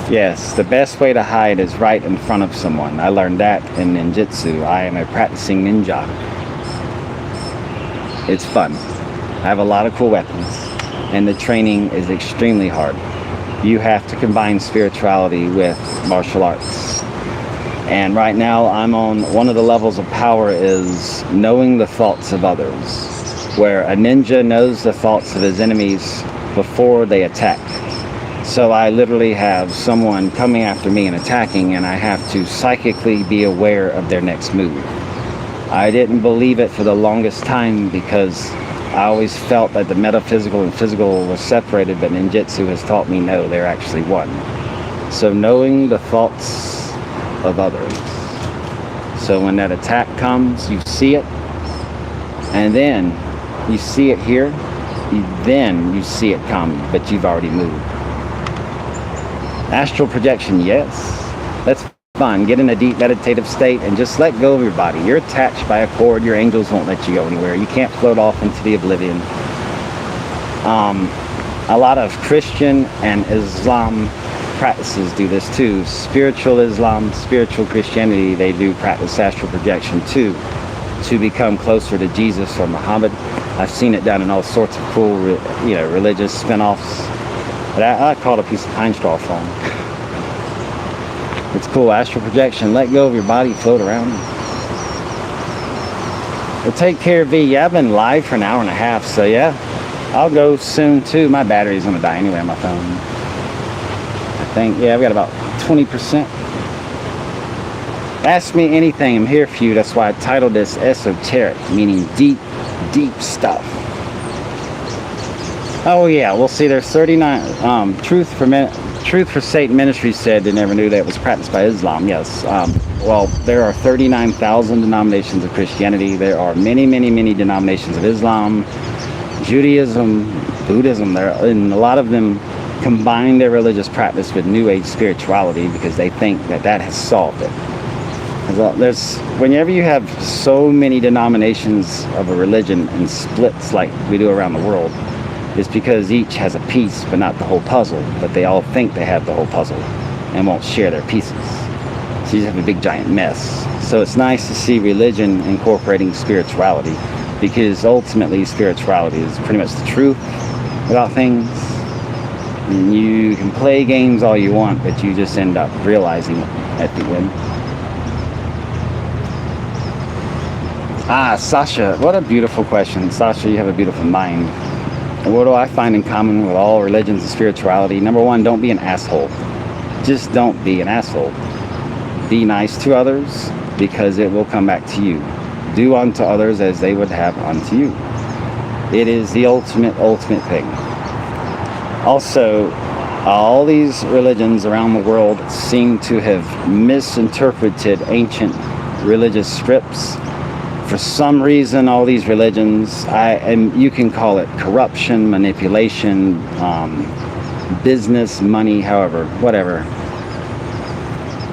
Yes, the best way to hide is right in front of someone. I learned that in ninjutsu. I am a practicing ninja. It's fun. I have a lot of cool weapons, and the training is extremely hard. You have to combine spirituality with martial arts. And right now I'm on one of the levels of power is knowing the thoughts of others, where a ninja knows the thoughts of his enemies before they attack. So I literally have someone coming after me and attacking, and I have to psychically be aware of their next move. I didn't believe it for the longest time because I always felt that the metaphysical and physical were separated, but ninjutsu has taught me no, they're actually one. So knowing the thoughts of others. So when that attack comes, you see it, and then you see it here, then you see it come, but you've already moved. Astral projection, yes. That's fun. Get in a deep meditative state and just let go of your body. You're attached by a cord. Your angels won't let you go anywhere. You can't float off into the oblivion. A lot of Christian and Islam practices do this too. Spiritual Islam, spiritual Christianity, they do practice astral projection too, to become closer to Jesus or Muhammad. I've seen it done in all sorts of cool, religious spin-offs. But I call it a piece of pine straw foam. It's cool. Astral projection. Let go of your body. Float around. Well, take care, V. Yeah, I've been live for an hour and a half. So, yeah. I'll go soon, too. My battery's going to die anyway on my phone. I think. Yeah, I've got about 20%. Ask me anything. I'm here for you. That's why I titled this Esoteric, meaning deep, deep stuff. Oh yeah, we'll see. There's 39. Truth for Satan Ministries said they never knew that it was practiced by Islam. Yes. Well, there are 39,000 denominations of Christianity. There are many, many, many denominations of Islam, Judaism, Buddhism. And a lot of them combine their religious practice with New Age spirituality because they think that has solved it. Whenever you have so many denominations of a religion and splits like we do around the world, it's because each has a piece, but not the whole puzzle. But they all think they have the whole puzzle and won't share their pieces. So you just have a big giant mess. So it's nice to see religion incorporating spirituality, because ultimately spirituality is pretty much the truth about things. And you can play games all you want, but you just end up realizing it at the end. Sasha, what a beautiful question. Sasha, you have a beautiful mind. What do I find in common with all religions and spirituality? Number one, don't be an asshole. Just don't be an asshole. Be nice to others, because it will come back to you. Do unto others as they would have unto you. It is the ultimate thing. Also, all these religions around the world seem to have misinterpreted ancient religious scripts. For some reason, all these religions, and you can call it corruption, manipulation, business, money, however, whatever.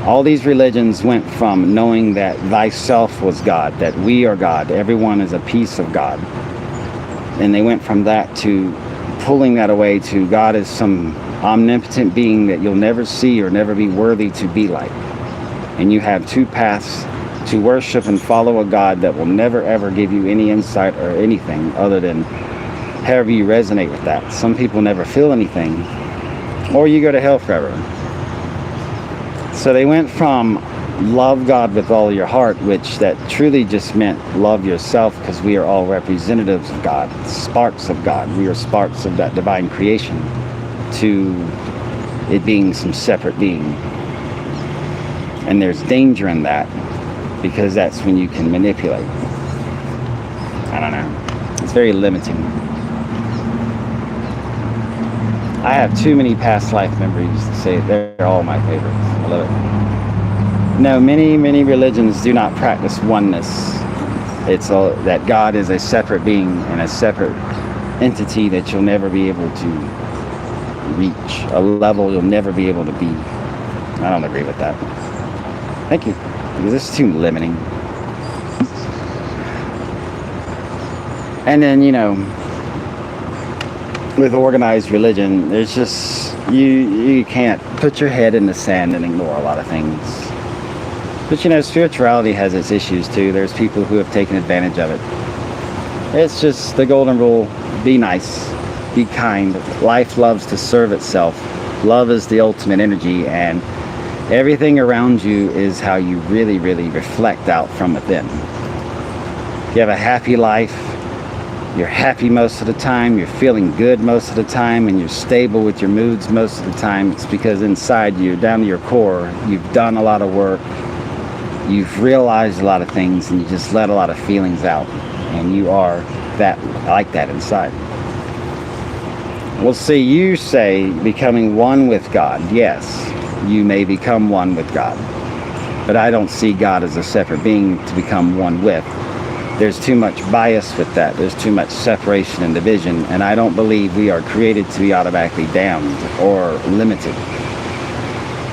All these religions went from knowing that thyself was God, that we are God, everyone is a piece of God. And they went from that to pulling that away to God is some omnipotent being that you'll never see or never be worthy to be like. And you have two paths to worship and follow a God that will never ever give you any insight or anything other than however you resonate with that. Some people never feel anything, or you go to hell forever. So they went from love God with all your heart, which that truly just meant love yourself, because we are all representatives of God, sparks of God. We are sparks of that divine creation, to it being some separate being. And there's danger in that, because that's when you can manipulate. I don't know. It's very limiting. I have too many past life memories to say they're all my favorites. I love it. No, many religions do not practice oneness. It's all that God is a separate being and a separate entity that you'll never be able to reach, a level you'll never be able to be. I don't agree with that. Thank you. Because this is too limiting. And then, you know, with organized religion, there's just, you can't put your head in the sand and ignore a lot of things. But you know, spirituality has its issues too. There's people who have taken advantage of it. It's just the golden rule: be nice, be kind. Life loves to serve itself. Love is the ultimate energy, and everything around you is how you really reflect out from within. You have a happy life, you're happy most of the time, you're feeling good most of the time, and you're stable with your moods most of the time. It's because inside you, down to your core, you've done a lot of work, you've realized a lot of things, and you just let a lot of feelings out, and you are that, like that inside. Well, see, you say becoming one with God. Yes, you may become one with God, but I don't see God as a separate being to become one with. There's too much bias with that. There's too much separation and division, and I don't believe we are created to be automatically damned or limited.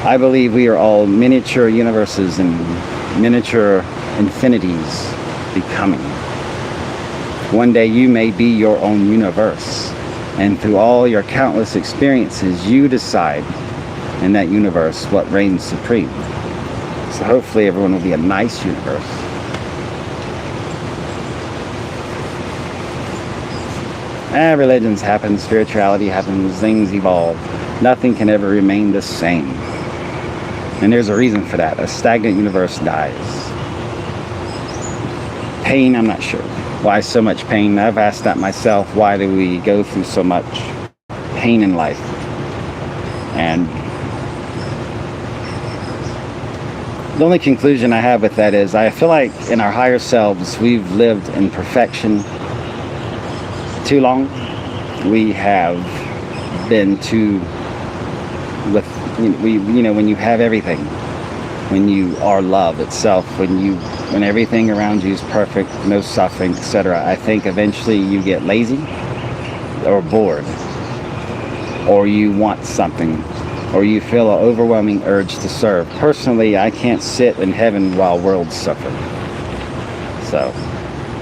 I believe we are all miniature universes and miniature infinities becoming. One day you may be your own universe, and through all your countless experiences, you decide in that universe what reigns supreme. So hopefully everyone will be a nice universe. Religions happen, spirituality happens, things evolve. Nothing can ever remain the same. And there's a reason for that. A stagnant universe dies. Pain, I'm not sure. Why so much pain? I've asked that myself. Why do we go through so much pain in life? And the only conclusion I have with that is I feel like in our higher selves, we've lived in perfection too long. We have been too, with, you know, when you have everything, when you are love itself, when everything around you is perfect, no suffering, etc., I think eventually you get lazy or bored, or you want something, or you feel an overwhelming urge to serve. Personally, I can't sit in heaven while worlds suffer. So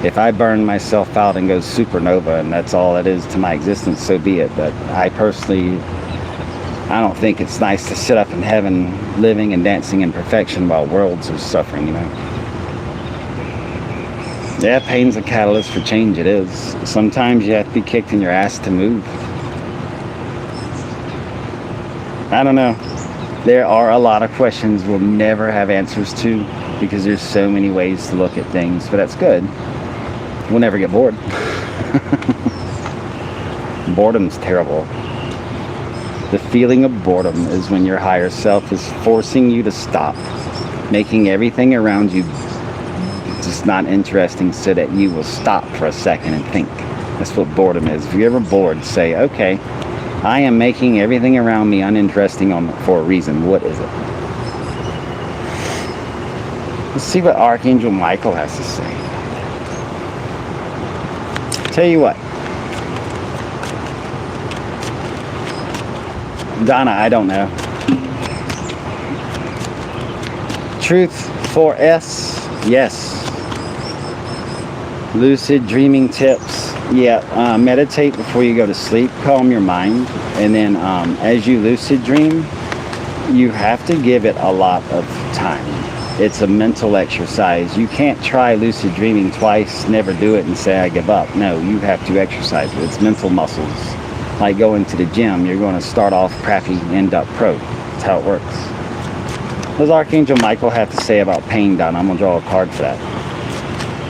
if I burn myself out and go supernova and that's all it is to my existence, so be it. But I personally, I don't think it's nice to sit up in heaven living and dancing in perfection while worlds are suffering, you know. Yeah, pain's a catalyst for change, it is. Sometimes you have to be kicked in your ass to move. I don't know. There are a lot of questions we'll never have answers to. because there's so many ways to look at things, but that's good. We'll never get bored. Boredom's terrible. The feeling of boredom is when your higher self is forcing you to stop, making everything around you just not interesting so that you will stop for a second and think. That's what boredom is. If you're ever bored, say, okay, I am making everything around me uninteresting for a reason. What is it? Let's see what Archangel Michael has to say. Tell you what. Donna, I don't know. Truth 4S, yes. Lucid dreaming tips, yeah. Meditate before you go to sleep, calm your mind, and then as you lucid dream, you have to give it a lot of time. It's a mental exercise. You can't try lucid dreaming twice, never do it, and say I give up. No, you have to exercise it. It's mental muscles. Like going to the gym, you're going to start off crappy, end up pro. That's how it works. What does Archangel Michael have to say about pain, Donna? I'm going to draw a card for that.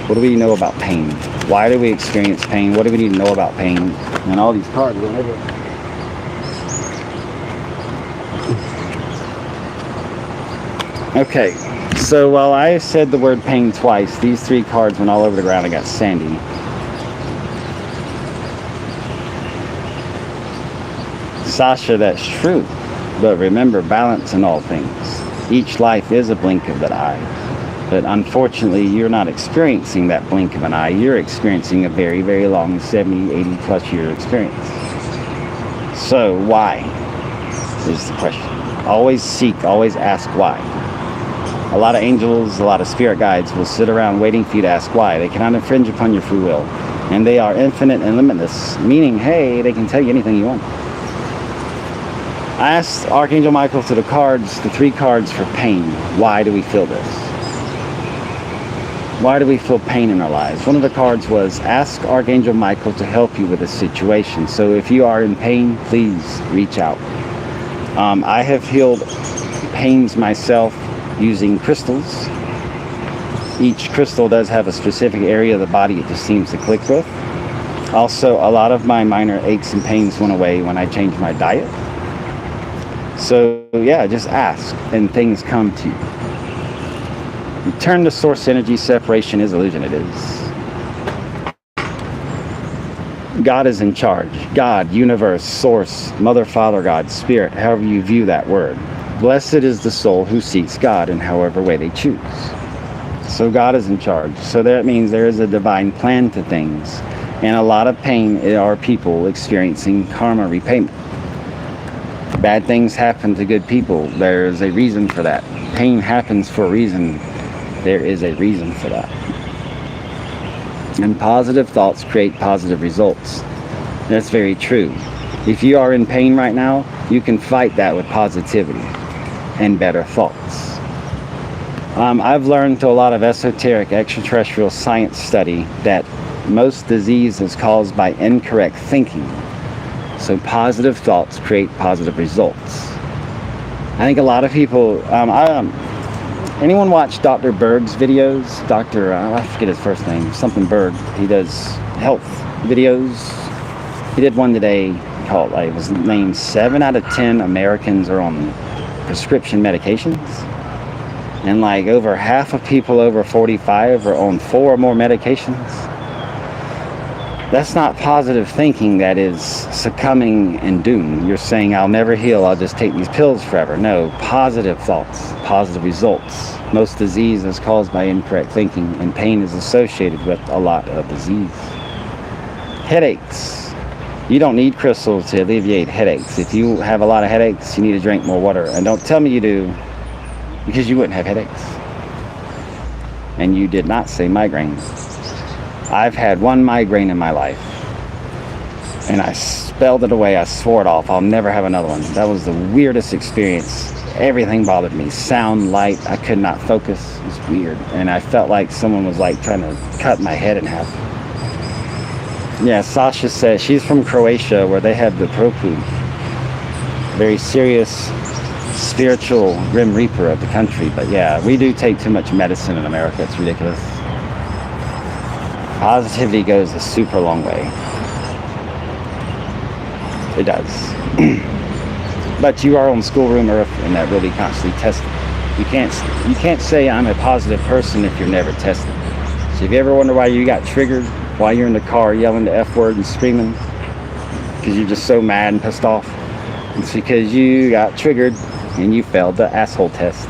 What do we know about pain? Why do we experience pain? What do we need to know about pain? And all these cards going everywhere. Okay, so while I said the word pain twice, these 3 cards went all over the ground. I got Sandy. Sasha, that's true. But remember, balance in all things. Each life is a blink of that eye. But unfortunately, you're not experiencing that blink of an eye. You're experiencing a very, very long 70, 80 plus year experience. So why is the question. Always seek, always ask why. A lot of angels, a lot of spirit guides will sit around waiting for you to ask why. They cannot infringe upon your free will. And they are infinite and limitless, meaning, hey, they can tell you anything you want. I asked Archangel Michael to the cards, the 3 cards for pain. Why do we feel this? Why do we feel pain in our lives? One of the cards was, ask Archangel Michael to help you with a situation. So if you are in pain, please reach out. I have healed pains myself using crystals. Each crystal does have a specific area of the body it just seems to click with. Also, a lot of my minor aches and pains went away when I changed my diet. So yeah, just ask and things come to you. Return to source energy. Separation is illusion. It is. God is in charge. God, universe, source, mother, father, God, spirit, however you view that word. Blessed is the soul who seeks God in however way they choose. So God is in charge. So that means there is a divine plan to things. And a lot of pain are people experiencing karma repayment. Bad things happen to good people. There's a reason for that. Pain happens for a reason. There is a reason for that. And positive thoughts create positive results. That's very true. If you are in pain right now, you can fight that with positivity and better thoughts. I've learned through a lot of esoteric extraterrestrial science study that most disease is caused by incorrect thinking. So positive thoughts create positive results. I think a lot of people, anyone watch Dr. Berg's videos? I forget his first name, something Berg. He does health videos. He did one today called, it was named 7 out of 10 Americans are on prescription medications. And over half of people over 45 are on 4 or more medications. That's not positive thinking, that is succumbing and doom. You're saying, I'll never heal, I'll just take these pills forever. No, positive thoughts, positive results. Most disease is caused by incorrect thinking, and pain is associated with a lot of disease. Headaches. You don't need crystals to alleviate headaches. If you have a lot of headaches, you need to drink more water. And don't tell me you do, because you wouldn't have headaches. And you did not say migraines. I've had 1 migraine in my life, and I spelled it away. I swore it off. I'll never have another one. That was the weirdest experience. Everything bothered me. Sound, light, I could not focus. It was weird, and I felt like someone was trying to cut my head in half. Yeah, Sasha says she's from Croatia, where they have the propu. Very serious spiritual grim reaper of the country. But yeah, we do take too much medicine in America. It's ridiculous. Positivity goes a super long way. It does. But you are on schoolroom earth, and that will be constantly tested. You can't say I'm a positive person if you're never tested. So if you ever wonder why you got triggered while you're in the car yelling the F word and screaming because you're just so mad and pissed off, it's because you got triggered and you failed the asshole test.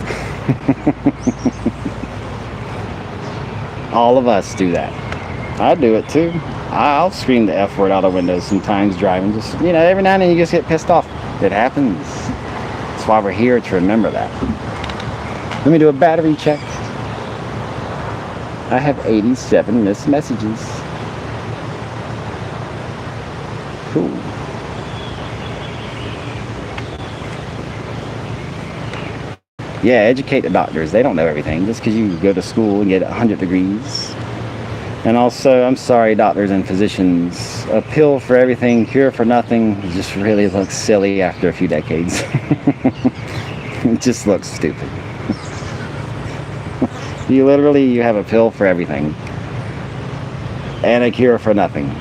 All of us do that. I do it too. I'll scream the F word out the window sometimes driving. Just, every now and then you just get pissed off. It happens. That's why we're here, to remember that. Let me do a battery check. I have 87 missed messages. Cool. Yeah, educate the doctors. They don't know everything. Just because you go to school and get 100 degrees. And also, I'm sorry, doctors and physicians. A pill for everything, cure for nothing, just really looks silly after a few decades. It just looks stupid. You have a pill for everything. And a cure for nothing.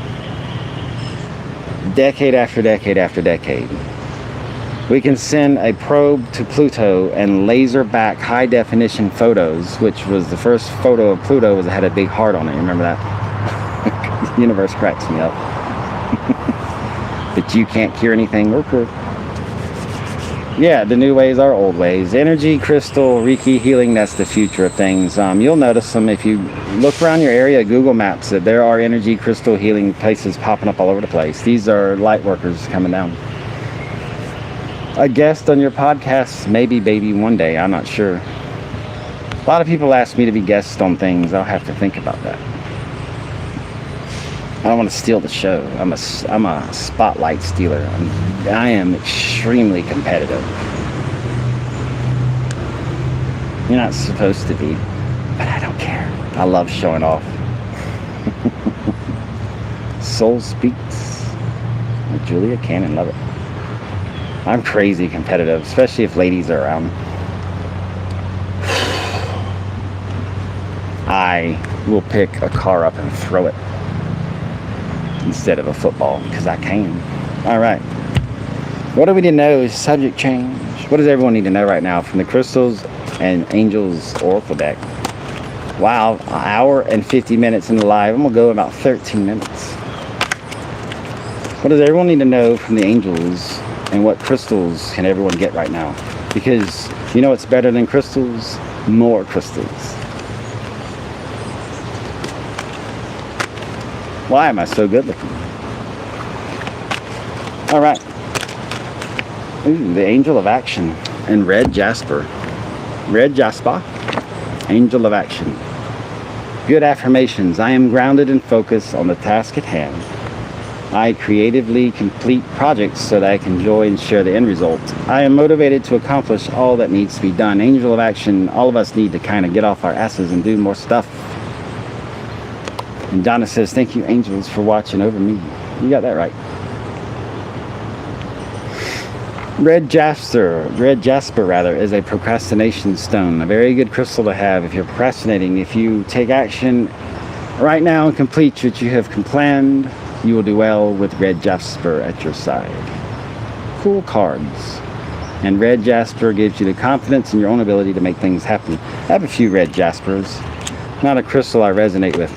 Decade after decade after decade. We can send a probe to Pluto and laser back high definition photos, which was the first photo of Pluto had a big heart on it. Remember that? The universe cracks me up. But you can't cure anything or prove. Yeah, the new ways are old ways. Energy, crystal, Reiki healing, that's the future of things. You'll notice them if you look around your area, Google Maps, that there are energy, crystal healing places popping up all over the place. These are light workers coming down. A guest on your podcast, maybe, baby, one day. I'm not sure. A lot of people ask me to be guests on things. I'll have to think about that. I don't want to steal the show. I'm a spotlight stealer. I am extremely competitive. You're not supposed to be, but I don't care. I love showing off. Soul Speaks with Julia Cannon. Love it. I'm crazy competitive, especially if ladies are around. I will pick a car up and throw it instead of a football, because I can. All right. What do we need to know? Subject change. What does everyone need to know right now from the crystals and angels oracle deck? Wow, an hour and 50 minutes in the live. I'm going to go about 13 minutes. What does everyone need to know from the angels, and what crystals can everyone get right now? Because you know what's better than crystals? More crystals. Why am I so good looking? All right. Ooh, the Angel of Action and Red Jasper. Red Jasper, Angel of Action. Good affirmations. I am grounded and focused on the task at hand. I creatively complete projects so that I can enjoy and share the end result. I am motivated to accomplish all that needs to be done. Angel of Action, all of us need to kind of get off our asses and do more stuff. And Donna says, thank you, angels, for watching over me. You got that right. Red Jasper is a procrastination stone. A very good crystal to have if you're procrastinating. If you take action right now and complete what you have planned, you will do well with Red Jasper at your side. Cool cards. And Red Jasper gives you the confidence in your own ability to make things happen. I have a few Red Jaspers. Not a crystal I resonate with,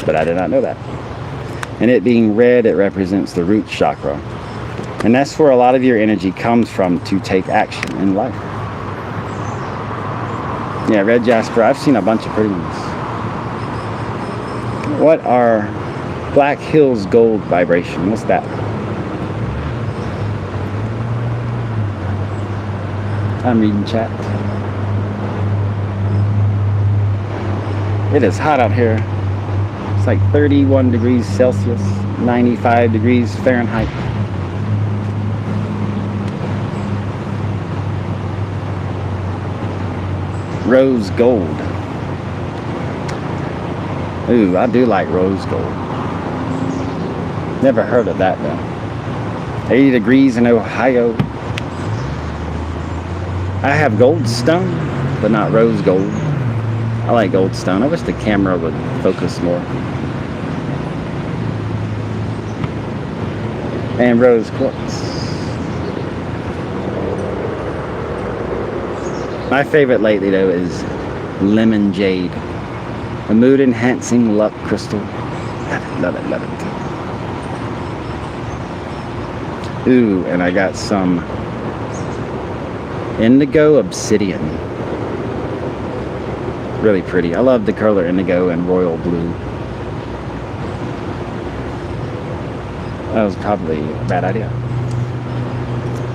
but I did not know that. And it being red, it represents the root chakra. And that's where a lot of your energy comes from to take action in life. Yeah, Red Jasper, I've seen a bunch of pretty ones. What are Black Hills Gold Vibration? What's that? I'm reading chat. It is hot out here. It's like 31 degrees Celsius, 95 degrees Fahrenheit. Rose gold. Ooh, I do like rose gold. Never heard of that though. 80 degrees in Ohio. I have gold stone, but not rose gold. I like gold stone. I wish the camera would focus more. And rose quartz. My favorite lately though is lemon jade, a mood enhancing luck crystal. Love it, love it, love it. Ooh, and I got some indigo obsidian. Really pretty. I love the color indigo and royal blue. That was probably a bad idea.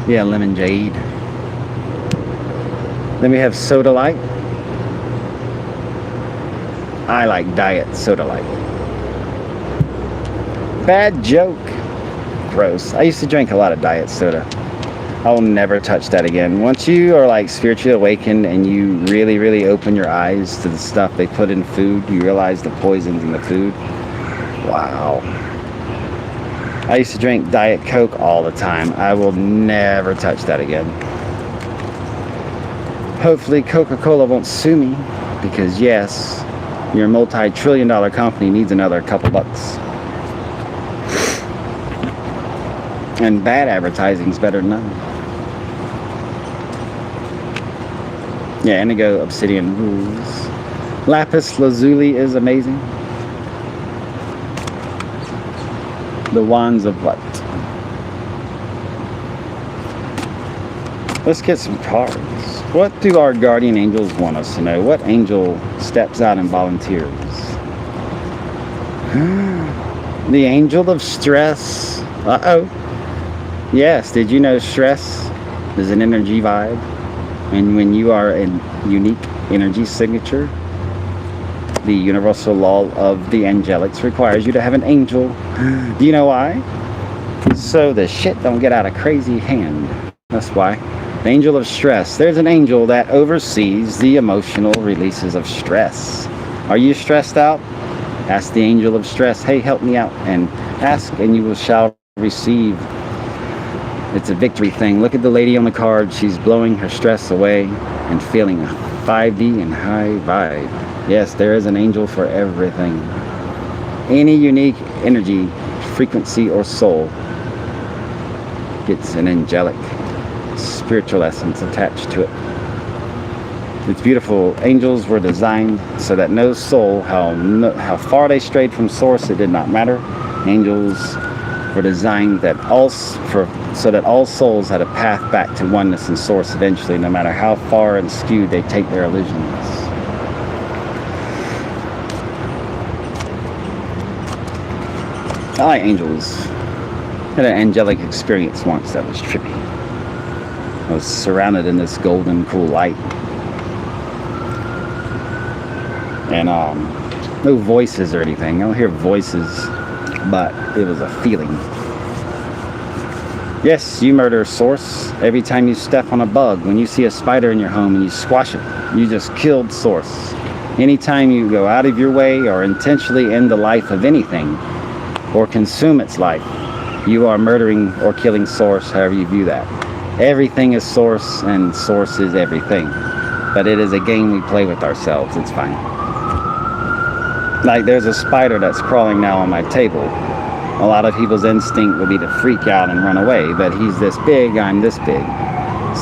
Yeah, lemon jade. Then we have sodalite. I like diet sodalite. Bad joke. Gross. I used to drink a lot of diet soda. I will never touch that again. Once you are like spiritually awakened and you really, really open your eyes to the stuff they put in food, you realize the poisons in the food. Wow. I used to drink Diet Coke all the time. I will never touch that again. Hopefully Coca-Cola won't sue me, because yes, your multi-trillion-dollar company needs another couple bucks. And bad advertising's better than none. Yeah, indigo obsidian rules. Lapis lazuli is amazing. The wands of what? Let's get some cards. What do our guardian angels want us to know? What angel steps out and volunteers? The angel of stress. Uh-oh. Yes, did you know stress is an energy vibe? And when you are a unique energy signature, the universal law of the angelics requires you to have an angel. Do you know why? So the shit don't get out of crazy hand. That's why. The angel of stress. There's an angel that oversees the emotional releases of stress. Are you stressed out? Ask the angel of stress, hey, help me out. And ask and you shall receive. It's a victory thing. Look at the lady on the card. She's blowing her stress away and feeling a 5D and high vibe. Yes, there is an angel for everything. Any unique energy, frequency, or soul gets an angelic spiritual essence attached to it. It's beautiful. Angels were designed so that no soul, how far they strayed from source, it did not matter. Angels were designed that so that all souls had a path back to oneness and source eventually, no matter how far and skewed they take their illusions. I like angels. I had an angelic experience once that was trippy. I was surrounded in this golden, cool light. And no voices or anything. I don't hear voices, but it was a feeling. Yes, you murder source. Every time you step on a bug, when you see a spider in your home and you squash it, you just killed source. Anytime you go out of your way or intentionally end the life of anything or consume its life, you are murdering or killing source, however you view that. Everything is source and source is everything. But it is a game we play with ourselves. It's fine. Like there's a spider that's crawling now on my table. A lot of people's instinct would be to freak out and run away, but he's this big, I'm this big.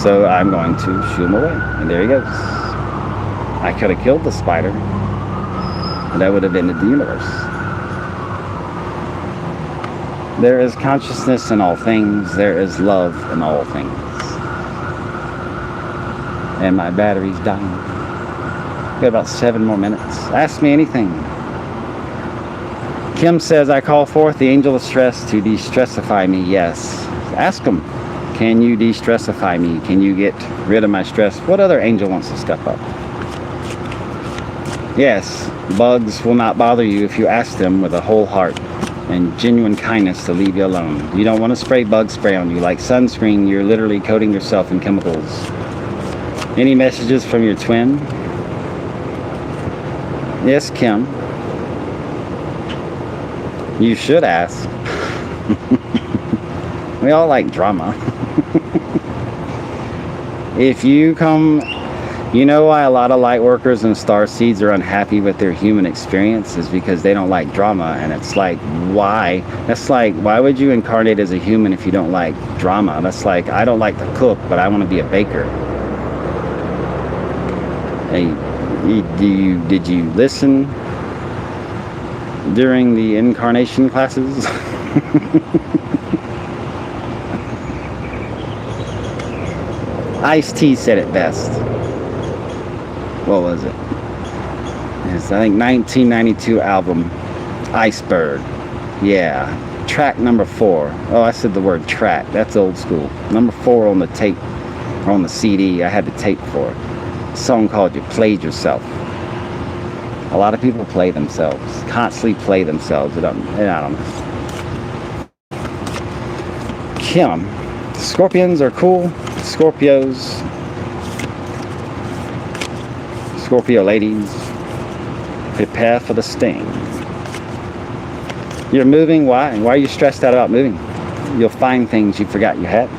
So I'm going to shoo him away. And there he goes. I could have killed the spider, and that would have ended the universe. There is consciousness in all things. There is love in all things. And my battery's dying. Got about 7 more minutes. Ask me anything. Kim says, I call forth the angel of stress to de-stressify me. Yes. Ask him. Can you de-stressify me? Can you get rid of my stress? What other angel wants to step up? Yes, bugs will not bother you if you ask them with a whole heart and genuine kindness to leave you alone. You don't want to spray bug spray on you. Like sunscreen, you're literally coating yourself in chemicals. Any messages from your twin? Yes, Kim. You should ask. We all like drama. If you come, you know why a lot of light workers and star seeds are unhappy with their human experience is because they don't like drama. And it's like, why? That's like, why would you incarnate as a human if you don't like drama? That's like, I don't like to cook, but I want to be a baker. Hey, did you listen during the incarnation classes? Ice-T said it best. What was it? It's, I think, 1992 album, Iceberg. Yeah, track number 4. Oh, I said the word track. That's old school. Number 4 on the tape, or on the CD. I had the tape for it. A song called "You Played Yourself." A lot of people play themselves, constantly play themselves. I don't know. Kim, Scorpions are cool. Scorpios, Scorpio ladies, prepare for the sting. You're moving. Why? Why are you stressed out about moving? You'll find things you forgot you had.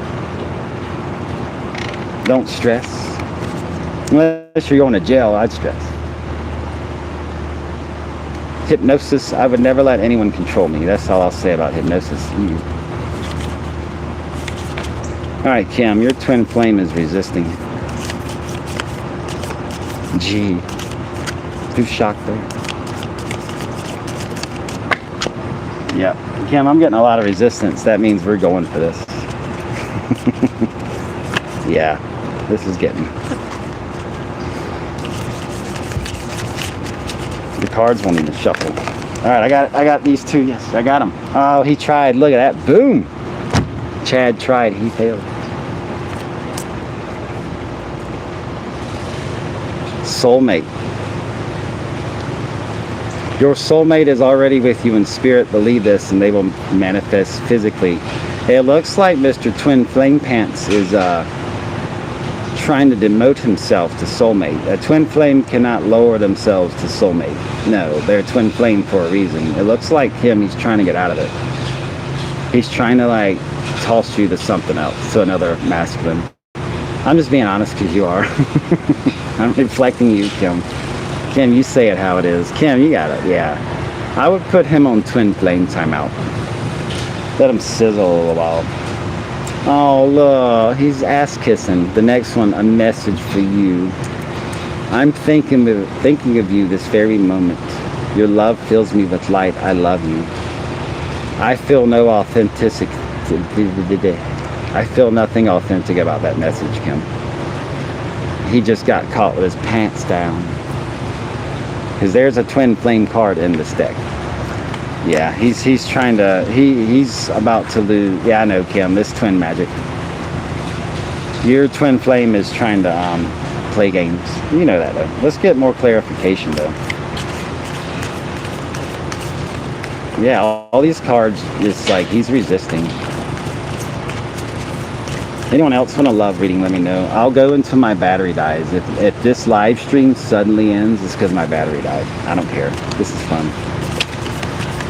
Don't stress. Unless you're going to jail, I'd stress. Hypnosis, I would never let anyone control me. That's all I'll say about hypnosis. Alright, Kim, your twin flame is resisting. Gee. Too shocked there. Yep. Kim, I'm getting a lot of resistance. That means we're going for this. Yeah. This is getting... The cards won't even shuffle. Alright, I got these two. Yes, I got them. Oh, he tried. Look at that. Boom! Chad tried. He failed. Soulmate. Your soulmate is already with you in spirit. Believe this, and they will manifest physically. It looks like Mr. Twin Flame Pants is trying to demote himself to soulmate. A twin flame cannot lower themselves to soulmate. No, they're twin flame for a reason. It looks like him. He's trying to get out of it. He's trying to like toss you to something else, to another masculine. I'm just being honest because you are. I'm reflecting you, Kim. Kim, you say it how it is. Kim, you got it. Yeah. I would put him on twin flame timeout. Let him sizzle a little while. Oh, look. He's ass kissing. The next one, a message for you. I'm thinking of you this very moment. Your love fills me with light. I love you. I feel no authenticity. I feel nothing authentic about that message, Kim. He just got caught with his pants down. Because there's a twin flame card in this deck. Yeah, he's trying to, he's about to lose. Yeah, I know, Kim, this twin magic. Your twin flame is trying to play games. You know that, though. Let's get more clarification, though. Yeah, all these cards, it's like he's resisting. Anyone else want a love reading, let me know. I'll go until my battery dies. If this live stream suddenly ends, it's because my battery died. I don't care. This is fun.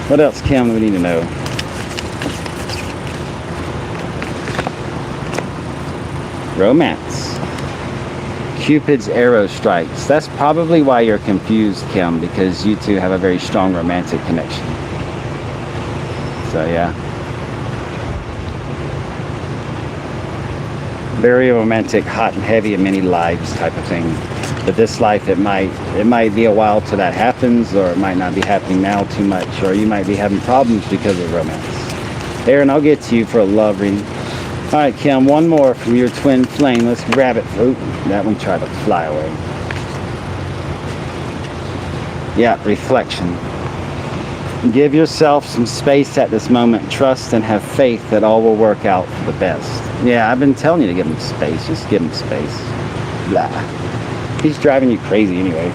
What else, Kim, do we need to know? Romance. Cupid's arrow strikes. That's probably why you're confused, Kim, because you two have a very strong romantic connection. So, yeah. Very romantic, hot and heavy in many lives type of thing. But this life, it might be a while till that happens, or it might not be happening now too much, or you might be having problems because of romance. Aaron, I'll get to you for a love reading. All right, Kim, one more from your twin flame. Let's grab it. Oop, that one tried to fly away. Yeah, reflection. Give yourself some space at this moment. Trust and have faith that all will work out for the best. Yeah, I've been telling you to give him space. Just give him space. Blah. He's driving you crazy anyway.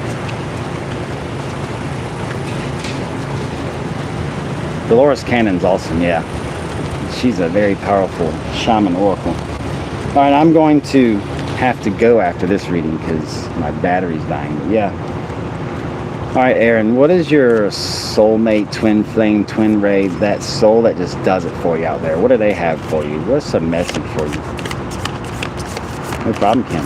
Dolores Cannon's awesome, yeah. She's a very powerful shaman oracle. All right, I'm going to have to go after this reading because my battery's dying. But yeah. All right, Aaron, what is your soulmate, twin flame, twin ray, that soul that just does it for you out there? What do they have for you? What's the message for you? No problem, Kim.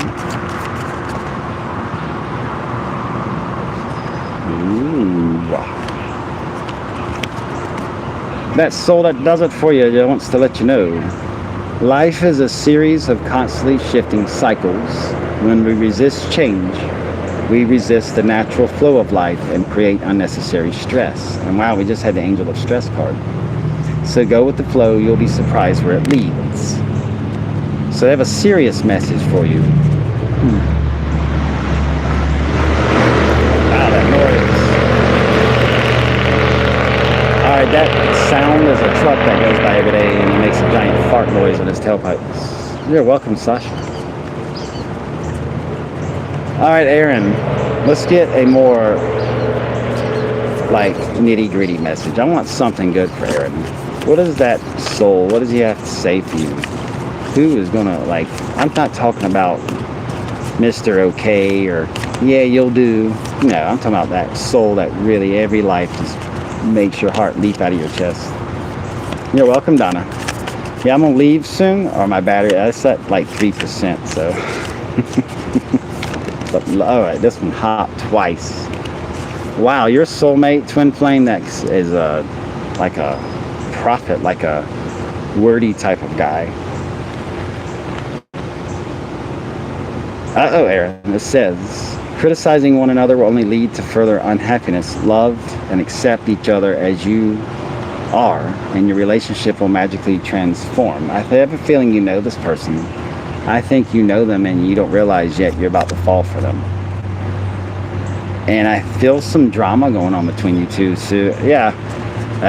Ooh. That soul that does it for you wants to let you know. Life is a series of constantly shifting cycles. When we resist change, we resist the natural flow of life and create unnecessary stress. And wow, we just had the Angel of Stress card. So go with the flow, you'll be surprised where it leads. So they have a serious message for you. Wow, that noise. Alright, that sound is a truck that goes by every day and he makes a giant fart noise with his tailpipes. You're welcome, Sasha. Alright, Aaron, let's get a more like nitty-gritty message. I want something good for Aaron. What is that soul? What does he have to say for you? Who is gonna, like, I'm not talking about Mr. Okay or yeah, you'll do. No, I'm talking about that soul that really every life just makes your heart leap out of your chest. You're welcome, Donna. Yeah, I'm gonna leave soon, or my battery, that's at like 3%, so. But alright, this one hopped twice. Wow, your soulmate, twin flame, that is like a prophet, like a wordy type of guy. Uh-oh, Aaron, it says, criticizing one another will only lead to further unhappiness. Love and accept each other as you are, and your relationship will magically transform. I have a feeling you know this person. I think you know them and you don't realize yet you're about to fall for them. And I feel some drama going on between you two. So, yeah.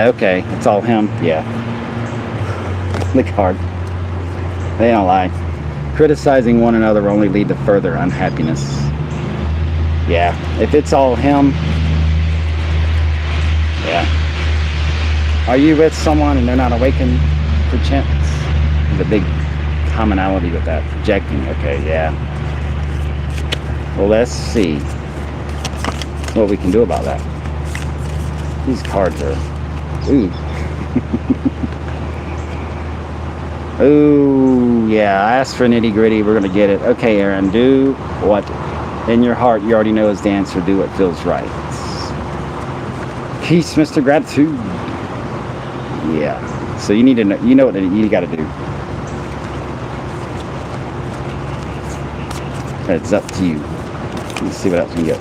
Okay, it's all him. Yeah. The card. They don't lie. Criticizing one another will only lead to further unhappiness. Yeah. If it's all him. Yeah. Are you with someone and they're not awakened, perchance? There's a big commonality with that. Projecting. Okay, yeah. Well, let's see what we can do about that. These cards are... Ooh. Ooh, yeah, I asked for nitty gritty, we're gonna get it. Okay, Aaron, do what in your heart you already know is the answer. Do what feels right. Peace, Mr. Gratitude. Yeah, so you need to know, you know what you gotta do. It's up to you. Let's see what else we can get.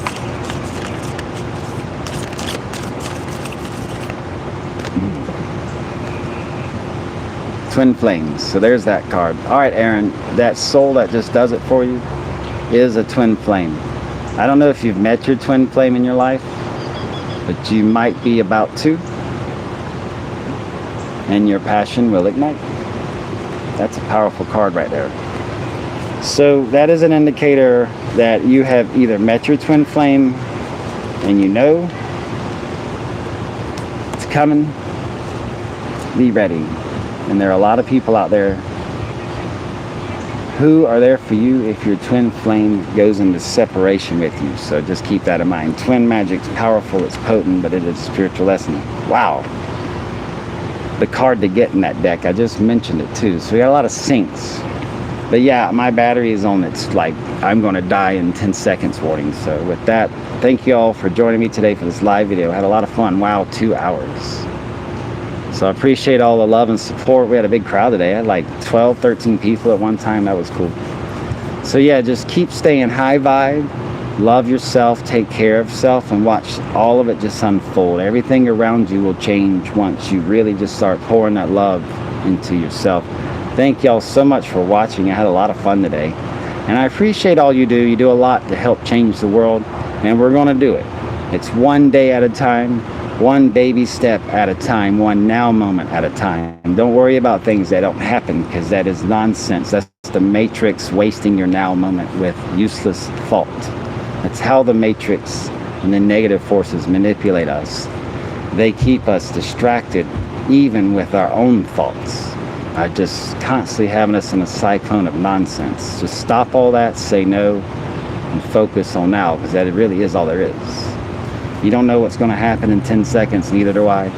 Twin flames. So there's that card. All right, Aaron, that soul that just does it for you is a twin flame. I don't know if you've met your twin flame in your life, but you might be about to, and your passion will ignite. That's a powerful card right there. So that is an indicator that you have either met your twin flame and you know it's coming. Be ready. And there are a lot of people out there who are there for you if your twin flame goes into separation with you. So just keep that in mind. Twin magic's powerful, it's potent, but it is a spiritual lesson. Wow. The card to get in that deck, I just mentioned it too. So we got a lot of syncs. But yeah, my battery is on its like, I'm going to die in 10 seconds warning. So with that, thank you all for joining me today for this live video. I had a lot of fun. Wow, 2 hours. So I appreciate all the love and support. We had a big crowd today. I had like 12, 13 people at one time. That was cool. So yeah, just keep staying high vibe. Love yourself, take care of self, and watch all of it just unfold. Everything around you will change once you really just start pouring that love into yourself. Thank y'all so much for watching. I had a lot of fun today. And I appreciate all you do. You do a lot to help change the world. And we're going to do it. It's one day at a time. One baby step at a time, one now moment at a time. Don't worry about things that don't happen, because that is nonsense. That's the matrix wasting your now moment with useless thought. That's how the matrix and the negative forces manipulate us. They keep us distracted even with our own thoughts. Just constantly having us in a cyclone of nonsense. Just stop all that, say no, and focus on now, because that really is all there is. You don't know what's going to happen in 10 seconds, neither do I.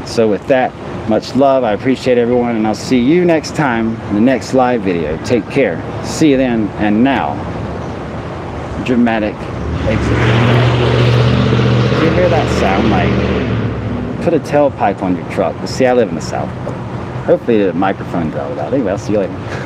So with that, Much love. I appreciate everyone, and I'll see you next time in the next live video. Take care. See you then. And now, dramatic exit. Did you hear that sound? Like, put a tailpipe on your truck. See, I live in the South. Hopefully the microphone dialed out. Anyway, I'll see you later.